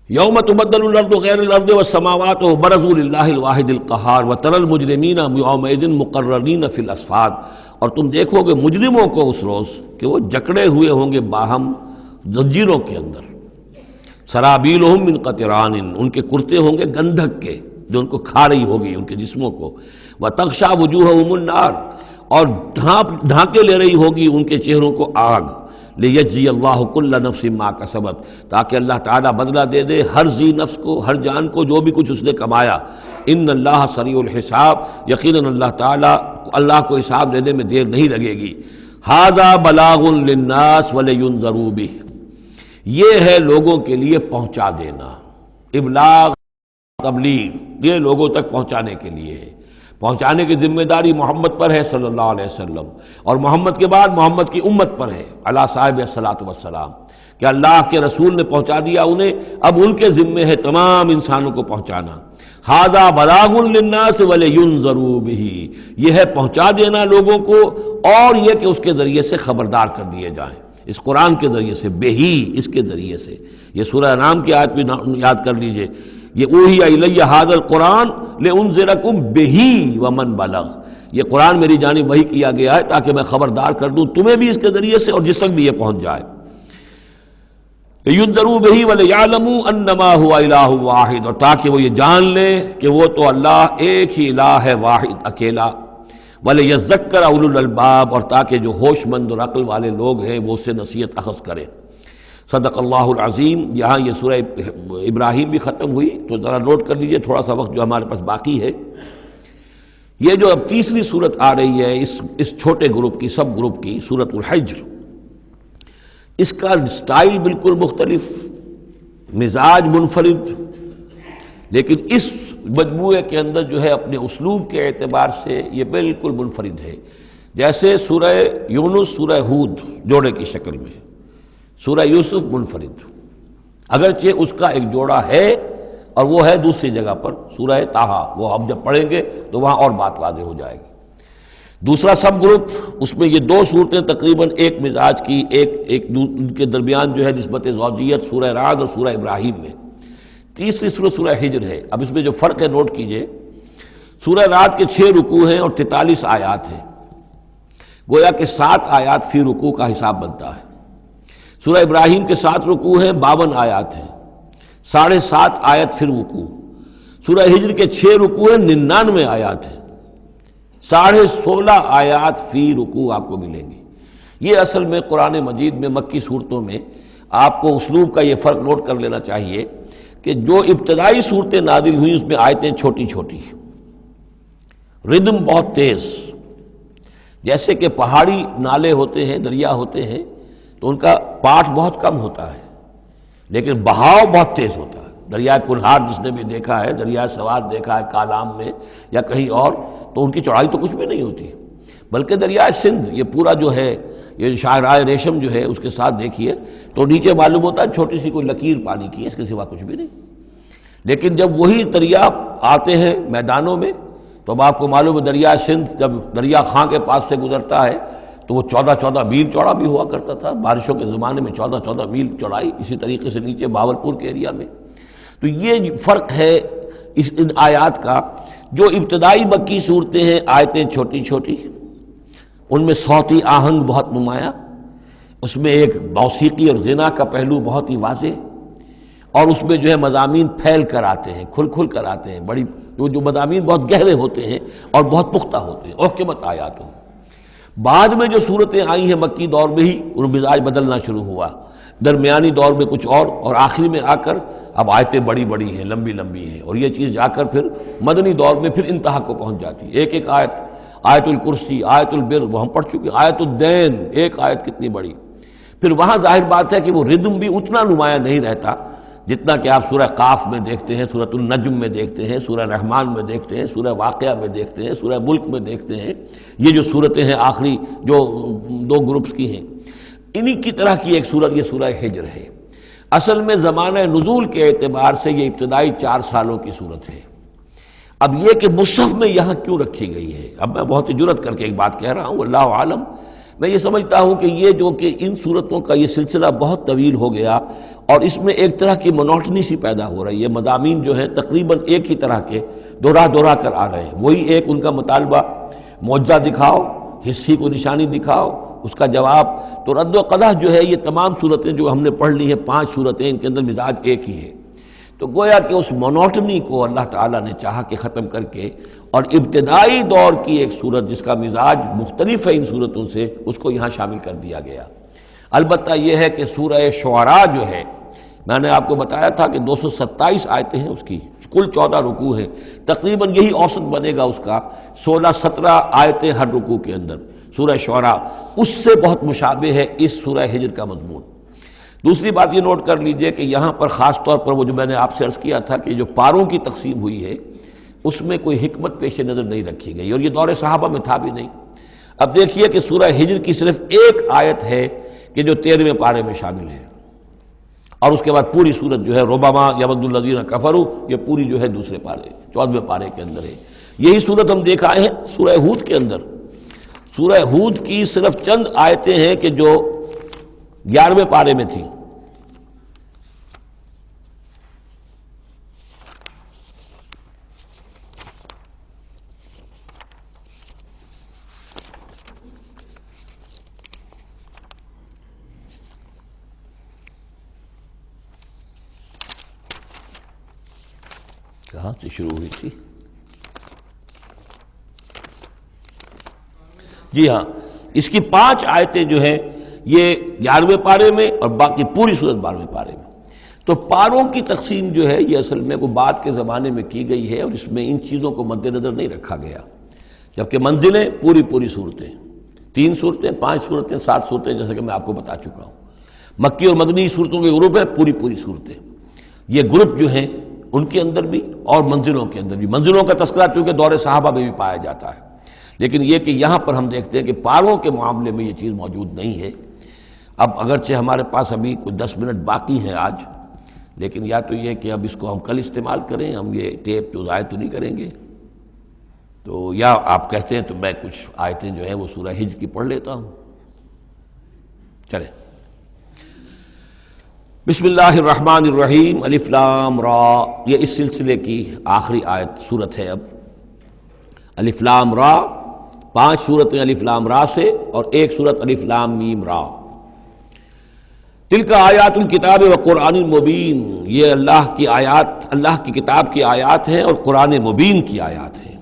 یوم تبدل الارض غیر الارض والسماوات وبرزوا للہ الواحد القہار وتری المجرمین یومئذ مقرنین فی الاصفاد، اور تم دیکھو گے مجرموں کو اس روز کہ وہ جکڑے ہوئے ہوں گے باہم زنجیروں کے اندر، سرابیلہم من قطران، ان کے کرتے ہوں گے گندھک کے، جو ان کو کھا رہی ہوگی ان کے جسموں کو، وَتَغْشَى وُجُوهَهُمُ النَّارُ، اور ڈھانکے لے رہی ہوگی ان کے چہروں کو آگ، لِيَجْزِيَ اللَّهُ كُلَّ نَفْسٍ مَا كَسَبَتْ، تاکہ اللہ تعالیٰ بدلہ دے دے ہر ذی نفس کو، ہر جان کو جو بھی کچھ اس نے کمایا۔ ان اللہ سریع الحساب، یقیناً اللہ تعالیٰ، اللہ کو حساب دینے میں دیر نہیں لگے گی۔ ھذا بلاغ للناس ولینذروا بہ، یہ ہے لوگوں کے لیے پہنچا دینا، ابلاغ تبلیغ، یہ لوگوں تک پہنچانے کے لیے ہے۔ پہنچانے کی ذمہ داری محمد پر ہے صلی اللہ علیہ وسلم، اور محمد کے بعد محمد کی امت پر ہے علی صاحب الصلاۃ والسلام، کہ اللہ کے رسول نے پہنچا دیا انہیں، اب ان کے ذمے ہے تمام انسانوں کو پہنچانا۔ ھذا بلاغ للناس ولینذروا بہ، یہ ہے پہنچا دینا لوگوں کو، اور یہ کہ اس کے ذریعے سے خبردار کر دیے جائیں، اس قرآن کے ذریعے سے، بہی، اس کے ذریعے سے۔ یہ سورہ انعام کی آیت بھی یاد کر لیجئے، یہ اوحی الی ھذا القرآن لانذرکم بہ ومن بلغ، یہ قرآن میری جانب وحی کیا گیا ہے تاکہ میں خبردار کر دوں تمہیں بھی اس کے ذریعے سے اور جس تک بھی یہ پہنچ جائے۔ لینذروا بہ ولیعلموا انما هو الہ واحد، اور تاکہ وہ یہ جان لیں کہ وہ تو اللہ ایک ہی الہ ہے، واحد، اکیلا۔ ولیذکر اولو الالباب، اور تاکہ جو ہوش مند اور عقل والے لوگ ہیں وہ اس سے نصیحت اخذ کریں۔ صدق اللہ العظیم۔ یہاں یہ سورہ ابراہیم بھی ختم ہوئی، تو ذرا نوٹ کر لیجئے تھوڑا سا وقت جو ہمارے پاس باقی ہے۔ یہ جو اب تیسری صورت آ رہی ہے اس چھوٹے گروپ کی، سب گروپ کی، سورۃ الحجر، اس کا سٹائل بالکل مختلف، مزاج منفرد، لیکن اس مجموعے کے اندر جو ہے اپنے اسلوب کے اعتبار سے یہ بالکل منفرد ہے۔ جیسے سورہ یونس، سورہ ہود جوڑے کی شکل میں، سورہ یوسف منفرد، اگرچہ اس کا ایک جوڑا ہے اور وہ ہے دوسری جگہ پر سورہ طٰہٰ، وہ ہم جب پڑھیں گے تو وہاں اور بات واضح ہو جائے گی۔ دوسرا سب گروپ، اس میں یہ دو صورتیں تقریباً ایک مزاج کی، ایک ان کے درمیان جو ہے نسبت زوجیت، سورہ رعد اور سورہ ابراہیم میں۔ تیسری صورت سورہ حجر ہے۔ اب اس میں جو فرق ہے نوٹ کیجئے، سورہ رعد کے 6 رکوع ہیں اور 43 آیات ہیں، گویا کہ 7 آیات فی رکوع کا حساب بنتا ہے۔ سورہ ابراہیم کے 7 رکوع ہیں، 52 آیات ہیں، 7.5 آیت فی رکوع۔ سورہ حجر کے 6 رکوع ہیں، 99 آیات ہیں، 16.5 آیات فی رکوع آپ کو ملیں گی۔ یہ اصل میں قرآن مجید میں مکی صورتوں میں آپ کو اسلوب کا یہ فرق نوٹ کر لینا چاہیے کہ جو ابتدائی صورتیں نازل ہوئیں اس میں آیتیں چھوٹی چھوٹی، ردم بہت تیز، جیسے کہ پہاڑی نالے ہوتے ہیں، دریا ہوتے ہیں تو ان کا پاٹ بہت کم ہوتا ہے لیکن بہاؤ بہت تیز ہوتا ہے۔ دریائے کنہار جس نے بھی دیکھا ہے، دریائے سوات دیکھا ہے کالام میں یا کہیں اور، تو ان کی چوڑائی تو کچھ بھی نہیں ہوتی، بلکہ دریائے سندھ یہ پورا جو ہے، یہ شاہراہ ریشم جو ہے اس کے ساتھ دیکھیے تو نیچے معلوم ہوتا ہے چھوٹی سی کوئی لکیر پانی کی ہے، اس کے سوا کچھ بھی نہیں۔ لیکن جب وہی دریا آتے ہیں میدانوں میں تو اب آپ کو معلوم ہے دریائے سندھ جب دریا خاں کے پاس سے گزرتا ہے تو وہ 14 میل چوڑا بھی ہوا کرتا تھا، بارشوں کے زمانے میں 14 میل چوڑائی، اسی طریقے سے نیچے باولپور کے ایریا میں۔ تو یہ فرق ہے ان آیات کا۔ جو ابتدائی مکی صورتیں ہیں آیتیں چھوٹی چھوٹی، ان میں صوتی آہنگ بہت نمایاں، اس میں ایک موسیقی اور غنا کا پہلو بہت ہی واضح، اور اس میں جو ہے مضامین پھیل کر آتے ہیں، کھل کھل کر آتے ہیں، بڑی جو مضامین بہت گہرے ہوتے ہیں اور بہت پختہ ہوتے ہیں، احکمت آیات ہوں۔ بعد میں جو صورتیں آئی ہیں مکی دور میں ہی ان مزاج بدلنا شروع ہوا، درمیانی دور میں کچھ اور آخری میں آ کر اب آیتیں بڑی بڑی ہیں، لمبی لمبی ہیں، اور یہ چیز جا کر پھر مدنی دور میں پھر انتہا کو پہنچ جاتی ہے۔ ایک ایک آیت، آیت الکرسی، آیت البر وہ ہم پڑھ چکے، آیت الدین، ایک آیت کتنی بڑی۔ پھر وہاں ظاہر بات ہے کہ وہ ردم بھی اتنا نمایاں نہیں رہتا جتنا کہ آپ سورہ قاف میں دیکھتے ہیں، سورۃ النجم میں دیکھتے ہیں، سورہ رحمان میں دیکھتے ہیں، سورہ واقعہ میں دیکھتے ہیں، سورہ ملک میں دیکھتے ہیں۔ یہ جو صورتیں ہیں آخری جو 2 گروپس کی ہیں، انہی کی طرح کی ایک صورت یہ سورہ حجر ہے۔ اصل میں زمانہ نزول کے اعتبار سے یہ ابتدائی 4 سالوں کی صورت ہے۔ اب یہ کہ مصحف میں یہاں کیوں رکھی گئی ہے، اب میں بہت ہی جرت کر کے ایک بات کہہ رہا ہوں، اللہ عالم۔ میں یہ سمجھتا ہوں کہ یہ جو کہ ان صورتوں کا یہ سلسلہ بہت طویل ہو گیا اور اس میں ایک طرح کی منوٹنی سی پیدا ہو رہی ہے، مضامین جو ہیں تقریباً ایک ہی طرح کے دہرا کر آ رہے ہیں، وہی ایک ان کا مطالبہ، معجزہ دکھاؤ، حصی کو نشانی دکھاؤ، اس کا جواب۔ تو رد و قدح جو ہے یہ تمام صورتیں جو ہم نے پڑھ لی ہیں 5 صورتیں، ان کے اندر مزاج ایک ہی ہے۔ تو گویا کہ اس مونوٹنی کو اللہ تعالیٰ نے چاہا کہ ختم کر کے، اور ابتدائی دور کی ایک صورت جس کا مزاج مختلف ہے ان صورتوں سے، اس کو یہاں شامل کر دیا گیا۔ البتہ یہ ہے کہ سورہ شعراء جو ہے، میں نے آپ کو بتایا تھا کہ 227 آیتیں ہیں اس کی، کل 14 رکوع ہیں، تقریباً یہی اوسط بنے گا اس کا، 16-17 آیتیں ہر رکوع کے اندر۔ سورہ شعراء اس سے بہت مشابہ ہے اس سورہ ہجر کا مضمون۔ دوسری بات یہ نوٹ کر لیجئے کہ یہاں پر خاص طور پر وہ جو میں نے آپ سے عرض کیا تھا کہ جو پاروں کی تقسیم ہوئی ہے اس میں کوئی حکمت پیش نظر نہیں رکھی گئی، اور یہ دور صحابہ میں تھا بھی نہیں۔ اب دیکھیے کہ سورہ ہجر کی صرف ایک آیت ہے کہ جو 13ویں پارے میں شامل ہے، اور اس کے بعد پوری سورت جو ہے ربما یود الذین کفروا، یہ پوری جو ہے دوسرے پارے 14ویں پارے کے اندر ہے۔ یہی سورت ہم دیکھ آئے ہیں سورہ ہود کے اندر۔ سورہ ہود کی صرف چند آیتیں ہیں کہ جو 11ویں پارے میں تھیں۔ کہاں سے شروع ہوئی تھی؟ جی ہاں، اس کی 5 آیتیں جو ہیں یہ 11ویں پارے میں اور باقی پوری صورت 12ویں پارے میں۔ تو پاروں کی تقسیم جو ہے یہ اصل میں کوئی بعد کے زمانے میں کی گئی ہے، اور اس میں ان چیزوں کو مد نظر نہیں رکھا گیا، جبکہ منزلیں پوری صورتیں، 3 صورتیں، 5 صورتیں، 7 صورتیں، جیسے کہ میں آپ کو بتا چکا ہوں۔ مکی اور مدنی صورتوں کے گروپ ہے، پوری صورتیں۔ یہ گروپ جو ہیں ان کے اندر بھی اور منزلوں کے اندر بھی، منزلوں کا تذکرہ چونکہ دور صحابہ میں بھی پایا جاتا ہے، لیکن یہ کہ یہاں پر ہم دیکھتے ہیں کہ پاروں کے معاملے میں یہ چیز موجود نہیں ہے۔ اب اگرچہ ہمارے پاس ابھی کوئی 10 منٹ باقی ہیں آج، لیکن یا تو یہ کہ اب اس کو ہم کل استعمال کریں، ہم یہ ٹیپ تو ضائع تو نہیں کریں گے، تو یا آپ کہتے ہیں تو میں کچھ آیتیں جو ہیں وہ سورہ ہجر کی پڑھ لیتا ہوں۔ چلیں، بسم اللہ الرحمن الرحیم، الف لام را، یہ اس سلسلے کی آخری آیت صورت ہے۔ اب الف لام را، 5 صورتیں الف لام را سے اور ایک صورت الف لام میم را۔ تلک آیات الکتاب و قرآن مبین، یہ اللہ کی آیات، اللہ کی کتاب کی آیات ہیں اور قرآن مبین کی آیات ہیں۔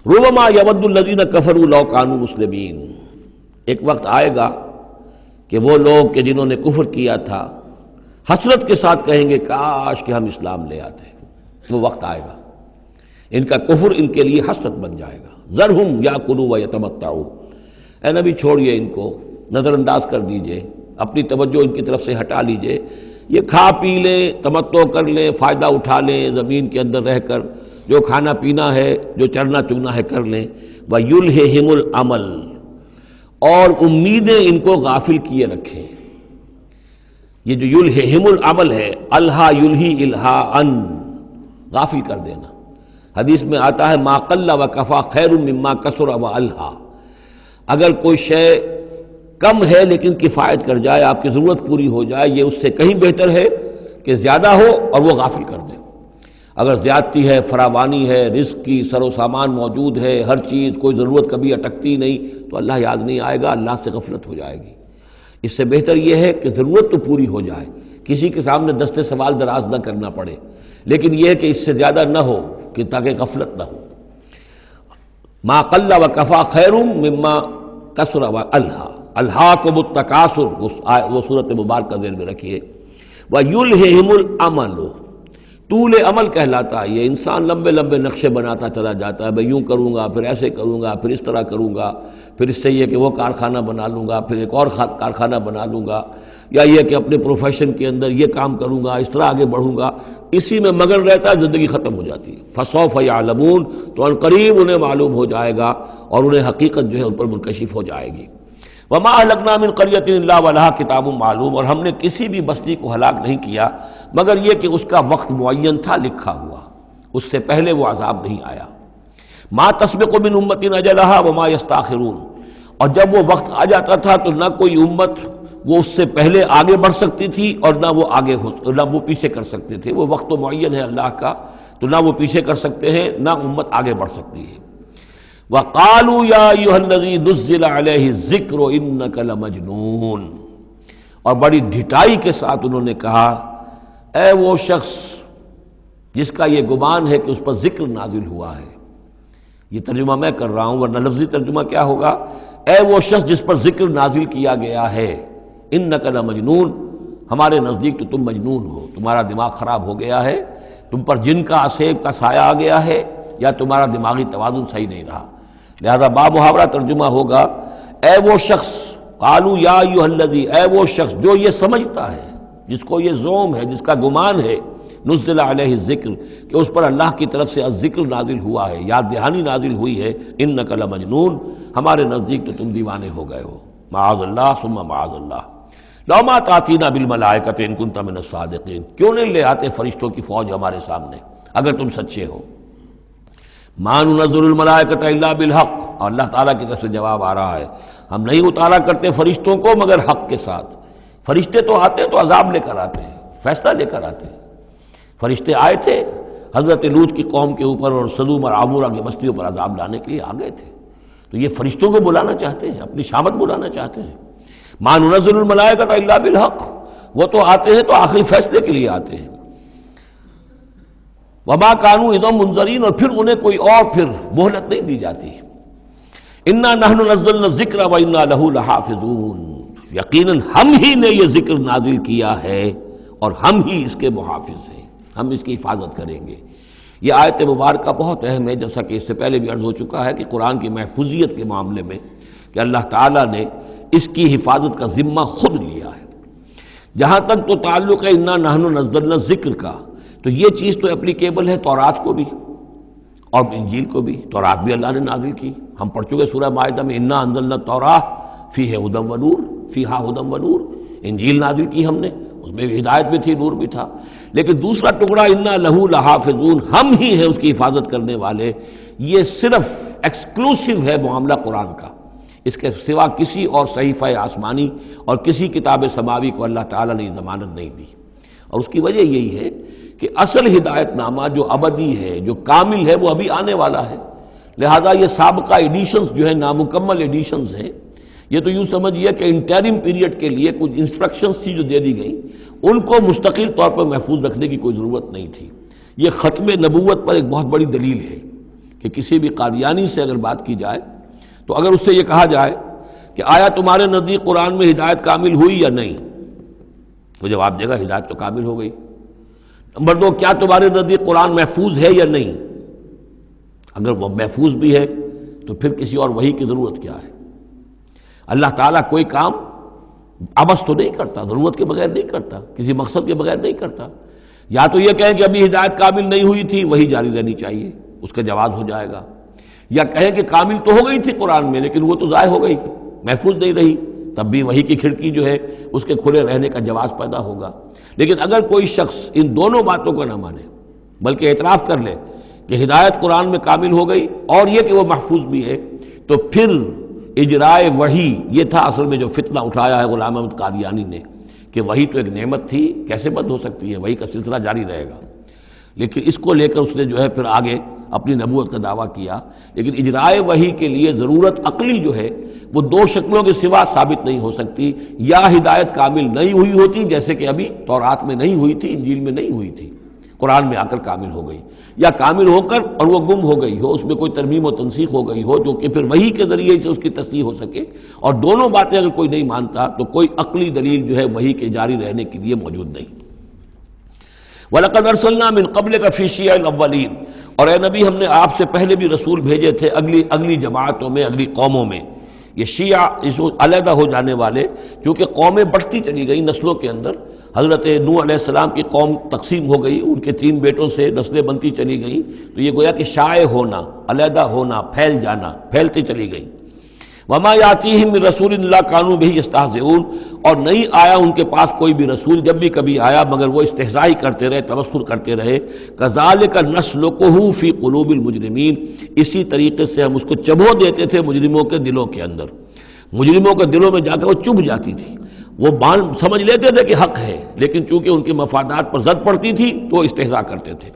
ربما یود الذین کفروا لو کانوا مسلمین، ایک وقت آئے گا کہ وہ لوگ کہ جنہوں نے کفر کیا تھا حسرت کے ساتھ کہیں گے کاش کہ ہم اسلام لے آتے۔ وہ وقت آئے گا، ان کا کفر ان کے لیے حسرت بن جائے گا۔ ذرہم یاکلوا ویتمتعوا، اے نبی چھوڑیے ان کو، نظر انداز کر دیجئے، اپنی توجہ ان کی طرف سے ہٹا لیجئے، یہ کھا پی لیں، تمتع کر لیں، فائدہ اٹھا لیں، زمین کے اندر رہ کر جو کھانا پینا ہے، جو چرنا چگنا ہے کر لیں۔ وَيُلْهِهِمُ الْعَمَلُ، اور امیدیں ان کو غافل کیے رکھیں۔ یہ جو یلہہم العمل ہے، الہا یلہی الہاءً، غافل کر دینا۔ حدیث میں آتا ہے ما قل و کفا خیر مما کثر و الہا، اگر کوئی شے کم ہے لیکن کفایت کر جائے، آپ کی ضرورت پوری ہو جائے، یہ اس سے کہیں بہتر ہے کہ زیادہ ہو اور وہ غافل کر دے۔ اگر زیادتی ہے، فراوانی ہے، رزق کی سر و سامان موجود ہے، ہر چیز، کوئی ضرورت کبھی اٹکتی نہیں، تو اللہ یاد نہیں آئے گا، اللہ سے غفلت ہو جائے گی۔ اس سے بہتر یہ ہے کہ ضرورت تو پوری ہو جائے، کسی کے سامنے دست سوال دراز نہ کرنا پڑے، لیکن یہ ہے کہ اس سے زیادہ نہ ہو کہ تاکہ غفلت نہ ہو۔ ما قل و کفا خیر مما کثر و الہا، الہاکم التکاثر، وہ صورت مبارکہ ذہن میں رکھیے۔ وَيُلْهِهِمُ الْعَمَلُ، طول عمل کہلاتا ہے، یہ انسان لمبے لمبے نقشے بناتا چلا جاتا ہے، میں یوں کروں گا، پھر ایسے کروں گا، پھر اس طرح کروں گا، پھر اس سے یہ کہ وہ کارخانہ بنا لوں گا، پھر ایک اور کارخانہ بنا لوں گا، یا یہ کہ اپنے پروفیشن کے اندر یہ کام کروں گا، اس طرح آگے بڑھوں گا، اسی میں مگن رہتا ہے، زندگی ختم ہو جاتی ہے۔ فَسَوْفَ يَعْلَمُونَ، تو ان قریب انہیں معلوم ہو جائے گا اور انہیں حقیقت جو ہے ان پر منکشف ہو جائے گی۔ وَمَا أَهْلَكْنَا مِنْ قَرْيَةٍ إِلَّا وَلَهَا کِتَابٌ معلوم، اور ہم نے کسی بھی بستی کو ہلاک نہیں کیا مگر یہ کہ اس کا وقت معین تھا لکھا ہوا، اس سے پہلے وہ عذاب نہیں آیا۔ مَا تَسْبِقُ مِنْ أُمَّةٍ أَجَلَهَا وَمَا يَسْتَأْخِرُونَ، اور جب وہ وقت آ جاتا تھا تو نہ کوئی امت وہ اس سے پہلے آگے بڑھ سکتی تھی اور نہ وہ پیچھے کر سکتے تھے۔ وہ وقت تو معین ہے اللہ کا، تو نہ وہ پیچھے کر سکتے ہیں نہ امت آگے بڑھ سکتی ہے۔ وَقَالُوا يَا أَيُّهَا الَّذِي نُزِّلَ عَلَيْهِ الذِّكْرُ إِنَّكَ لَمَجْنُونٌ، اور بڑی ڈھٹائی کے ساتھ انہوں نے کہا اے وہ شخص جس کا یہ گمان ہے کہ اس پر ذکر نازل ہوا ہے. یہ ترجمہ میں کر رہا ہوں، ورنہ لفظی ترجمہ کیا ہوگا؟ اے وہ شخص جس پر ذکر نازل کیا گیا ہے، انک لمجنون، ہمارے نزدیک تو تم مجنون ہو، تمہارا دماغ خراب ہو گیا ہے، تم پر جن کا عصیب کا سایہ آ گیا ہے، یا تمہارا دماغی توازن صحیح نہیں رہا. لہذا بامحاورہ ترجمہ ہوگا اے وہ شخص، قالوا یا ایھا الذی، اے وہ شخص جو یہ سمجھتا ہے، جس کو یہ زوم ہے، جس کا گمان ہے، نزل علیہ الذکر، کہ اس پر اللہ کی طرف سے الذکر نازل ہوا ہے، یاد دہانی نازل ہوئی ہے، انک لمجنون، ہمارے نزدیک تو تم دیوانے ہو گئے ہو. معاذ اللہ ثم معاذ اللہ. لو ما تاتینا بالملائکۃ ان کنت من الصادقین، کیوں نہیں لے آتے فرشتوں کی فوج ہمارے سامنے اگر تم سچے ہو. ما ننزل الملائکۃ الا بالحق، اور اللہ تعالیٰ کی طرف سے جواب آ رہا ہے ہم نہیں اتارا کرتے فرشتوں کو مگر حق کے ساتھ. فرشتے تو آتے ہیں تو عذاب لے کر آتے ہیں، فیصلہ لے کر آتے ہیں. فرشتے آئے تھے حضرت لوط کی قوم کے اوپر اور سدوم اور عمورہ کی بستیوں پر عذاب لانے کے لیے آ گئے تھے. تو یہ فرشتوں کو بلانا چاہتے ہیں، اپنی شامت بلانا چاہتے ہیں. ما ننزل الملائکۃ الا بالحق، وہ تو آتے ہیں تو آخری فیصلے کے لیے آتے ہیں. وما كانوا اذا منذرین، اور پھر انہیں کوئی اور پھر مہلت نہیں دی جاتی. انا نحن نزلنا الذکر وانا له لحافظون، یقیناً ہم ہی نے یہ ذکر نازل کیا ہے اور ہم ہی اس کے محافظ ہیں، ہم اس کی حفاظت کریں گے. یہ آیت مبارکہ بہت اہم ہے، جیسا کہ اس سے پہلے بھی عرض ہو چکا ہے کہ قرآن کی محفوظیت کے معاملے میں کہ اللہ تعالیٰ نے اس کی حفاظت کا ذمہ خود لیا ہے. جہاں تک تو تعلق ہے انا نحن نزلنا الذکر کا، تو یہ چیز تو اپلیکیبل ہے تورات کو بھی اور انجیل کو بھی. تورات بھی اللہ نے نازل کی، ہم پڑھ چکے سورہ مائدہ میں انا انزلنا التوراۃ فیہا ھدی ونور، فیہا ھدی ونور. انجیل نازل کی ہم نے، اس میں بھی ہدایت بھی تھی، نور بھی تھا. لیکن دوسرا ٹکڑا انا لہ لحافظون، ہم ہی ہیں اس کی حفاظت کرنے والے، یہ صرف ایکسکلوسیو ہے معاملہ قرآن کا. اس کے سوا کسی اور صحیفہ آسمانی اور کسی کتاب سماوی کو اللہ تعالیٰ نے ضمانت نہیں دی. اور اس کی وجہ یہی ہے کہ اصل ہدایت نامہ جو ابدی ہے، جو کامل ہے، وہ ابھی آنے والا ہے. لہذا یہ سابقہ ایڈیشنز جو ہیں، نامکمل ایڈیشنز ہیں، یہ تو یوں سمجھیے کہ انٹرم پیریڈ کے لیے کچھ انسٹرکشنز تھی جو دے دی گئیں، ان کو مستقل طور پر محفوظ رکھنے کی کوئی ضرورت نہیں تھی. یہ ختم نبوت پر ایک بہت بڑی دلیل ہے کہ کسی بھی قادیانی سے اگر بات کی جائے تو اگر اس سے یہ کہا جائے کہ آیا تمہارے نزدیک قرآن میں ہدایت کامل ہوئی یا نہیں، تو جواب دے گا ہدایت تو کامل ہو گئی. نمبر 2، کیا تمہارے نزدیک قرآن محفوظ ہے یا نہیں؟ اگر وہ محفوظ بھی ہے تو پھر کسی اور وحی کی ضرورت کیا ہے؟ اللہ تعالیٰ کوئی کام عبث تو نہیں کرتا، ضرورت کے بغیر نہیں کرتا، کسی مقصد کے بغیر نہیں کرتا. یا تو یہ کہیں کہ ابھی ہدایت کامل نہیں ہوئی تھی، وہی جاری رہنی چاہیے، اس کا جواز ہو جائے گا. یا کہیں کہ کامل تو ہو گئی تھی قرآن میں لیکن وہ تو ضائع ہو گئی، محفوظ نہیں رہی، تب بھی وحی کی کھڑکی جو ہے اس کے کھلے رہنے کا جواز پیدا ہوگا. لیکن اگر کوئی شخص ان دونوں باتوں کو نہ مانے بلکہ اعتراف کر لے کہ ہدایت قرآن میں کامل ہو گئی اور یہ کہ وہ محفوظ بھی ہے، تو پھر اجرائے وحی، یہ تھا اصل میں جو فتنہ اٹھایا ہے غلام احمد قادیانی نے کہ وحی تو ایک نعمت تھی، کیسے بند ہو سکتی ہے، وحی کا سلسلہ جاری رہے گا. لیکن اس کو لے کر اس نے جو ہے پھر آگے اپنی نبوت کا دعویٰ کیا. لیکن اجرائے وحی کے لیے ضرورت عقلی جو ہے وہ دو شکلوں کے سوا ثابت نہیں ہو سکتی. یا ہدایت کامل نہیں ہوئی ہوتی جیسے کہ ابھی تورات میں نہیں ہوئی تھی، انجیل میں نہیں ہوئی تھی، قرآن میں آ کر کامل ہو گئی، یا کامل ہو کر اور وہ گم ہو گئی ہو، اس میں کوئی ترمیم و تنسیخ ہو گئی ہو جو کہ پھر وحی کے ذریعے سے اس کی تصحیح ہو سکے. اور دونوں باتیں اگر کوئی نہیں مانتا تو کوئی عقلی دلیل جو ہے وحی کے جاری رہنے کے لیے موجود نہیں. وَلَقَدْ أَرْسَلْنَا مِن قَبْلِكَ فِي شِيَعِ الْأَوَّلِينَ، اور اے نبی ہم نے آپ سے پہلے بھی رسول بھیجے تھے اگلی جماعتوں میں، اگلی قوموں میں. یہ شیعہ اس علیحدہ ہو جانے والے، کیونکہ قومیں بڑھتی چلی گئی نسلوں کے اندر. حضرت نوح علیہ السلام کی قوم تقسیم ہو گئی، ان کے 3 بیٹوں سے نسلیں بنتی چلی گئیں، تو یہ گویا کہ شائع ہونا، علیحدہ ہونا، پھیل جانا، پھیلتی چلی گئی. وما یاتیہم من رسول الا کانوا بہ یستہزئون، اور نہیں آیا ان کے پاس کوئی بھی رسول، جب بھی کبھی آیا مگر وہ استہزاء کرتے رہے، تبصر کرتے رہے. کذالک نسلکہ فی قلوب المجرمین، اسی طریقے سے ہم اس کو چبھو دیتے تھے مجرموں کے دلوں کے اندر. مجرموں کے دلوں میں جا کر وہ چبھ جاتی تھی، وہ سمجھ لیتے تھے کہ حق ہے، لیکن چونکہ ان کے مفادات پر زد پڑتی تھی تو وہ استہزاء کرتے تھے.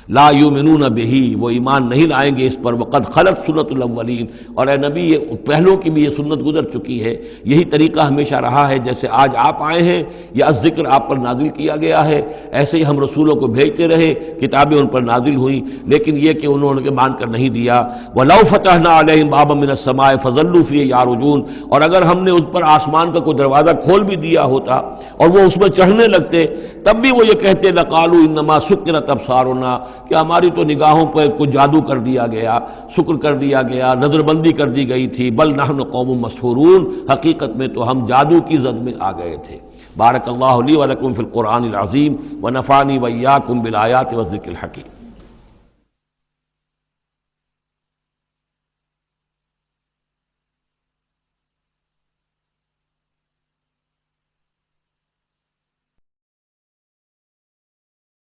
لا یؤمنون بہ، وہ ایمان نہیں لائیں گے اس پر، وقد خلت سنت الاولین، اور اے نبی یہ پہلوں کی بھی یہ سنت گزر چکی ہے، یہی طریقہ ہمیشہ رہا ہے، جیسے آج آپ آئے ہیں یا ذکر آپ پر نازل کیا گیا ہے، ایسے ہی ہم رسولوں کو بھیجتے رہے، کتابیں ان پر نازل ہوئیں، لیکن یہ کہ انہوں نے مان کر نہیں دیا۔ وَلَوْ فَتَحْنَا عَلَيْهِمْ بَابًا مِّنَ السَّمَاءِ فَظَلُّوا فِيهِ يَعْرُجُونَ، اور اگر ہم نے اس پر آسمان کا کوئی دروازہ کھول بھی دیا ہوتا اور وہ اس میں چڑھنے لگتے، تب بھی وہ یہ کہتے لَقَالُوا إِنَّمَا سُكِّرَتْ أَبْصَارُنَا، کہ ہماری تو نگاہوں پر کچھ جادو کر دیا گیا، شکر کر دیا گیا، نظر بندی کر دی گئی تھی، بل نحن قوم مسحورون، حقیقت میں تو ہم جادو کی زد میں آ گئے تھے۔ بارک اللہ لی ولکم فی القرآن العظیم ونفعنی وإیاکم بالآیات والذکر الحکیم۔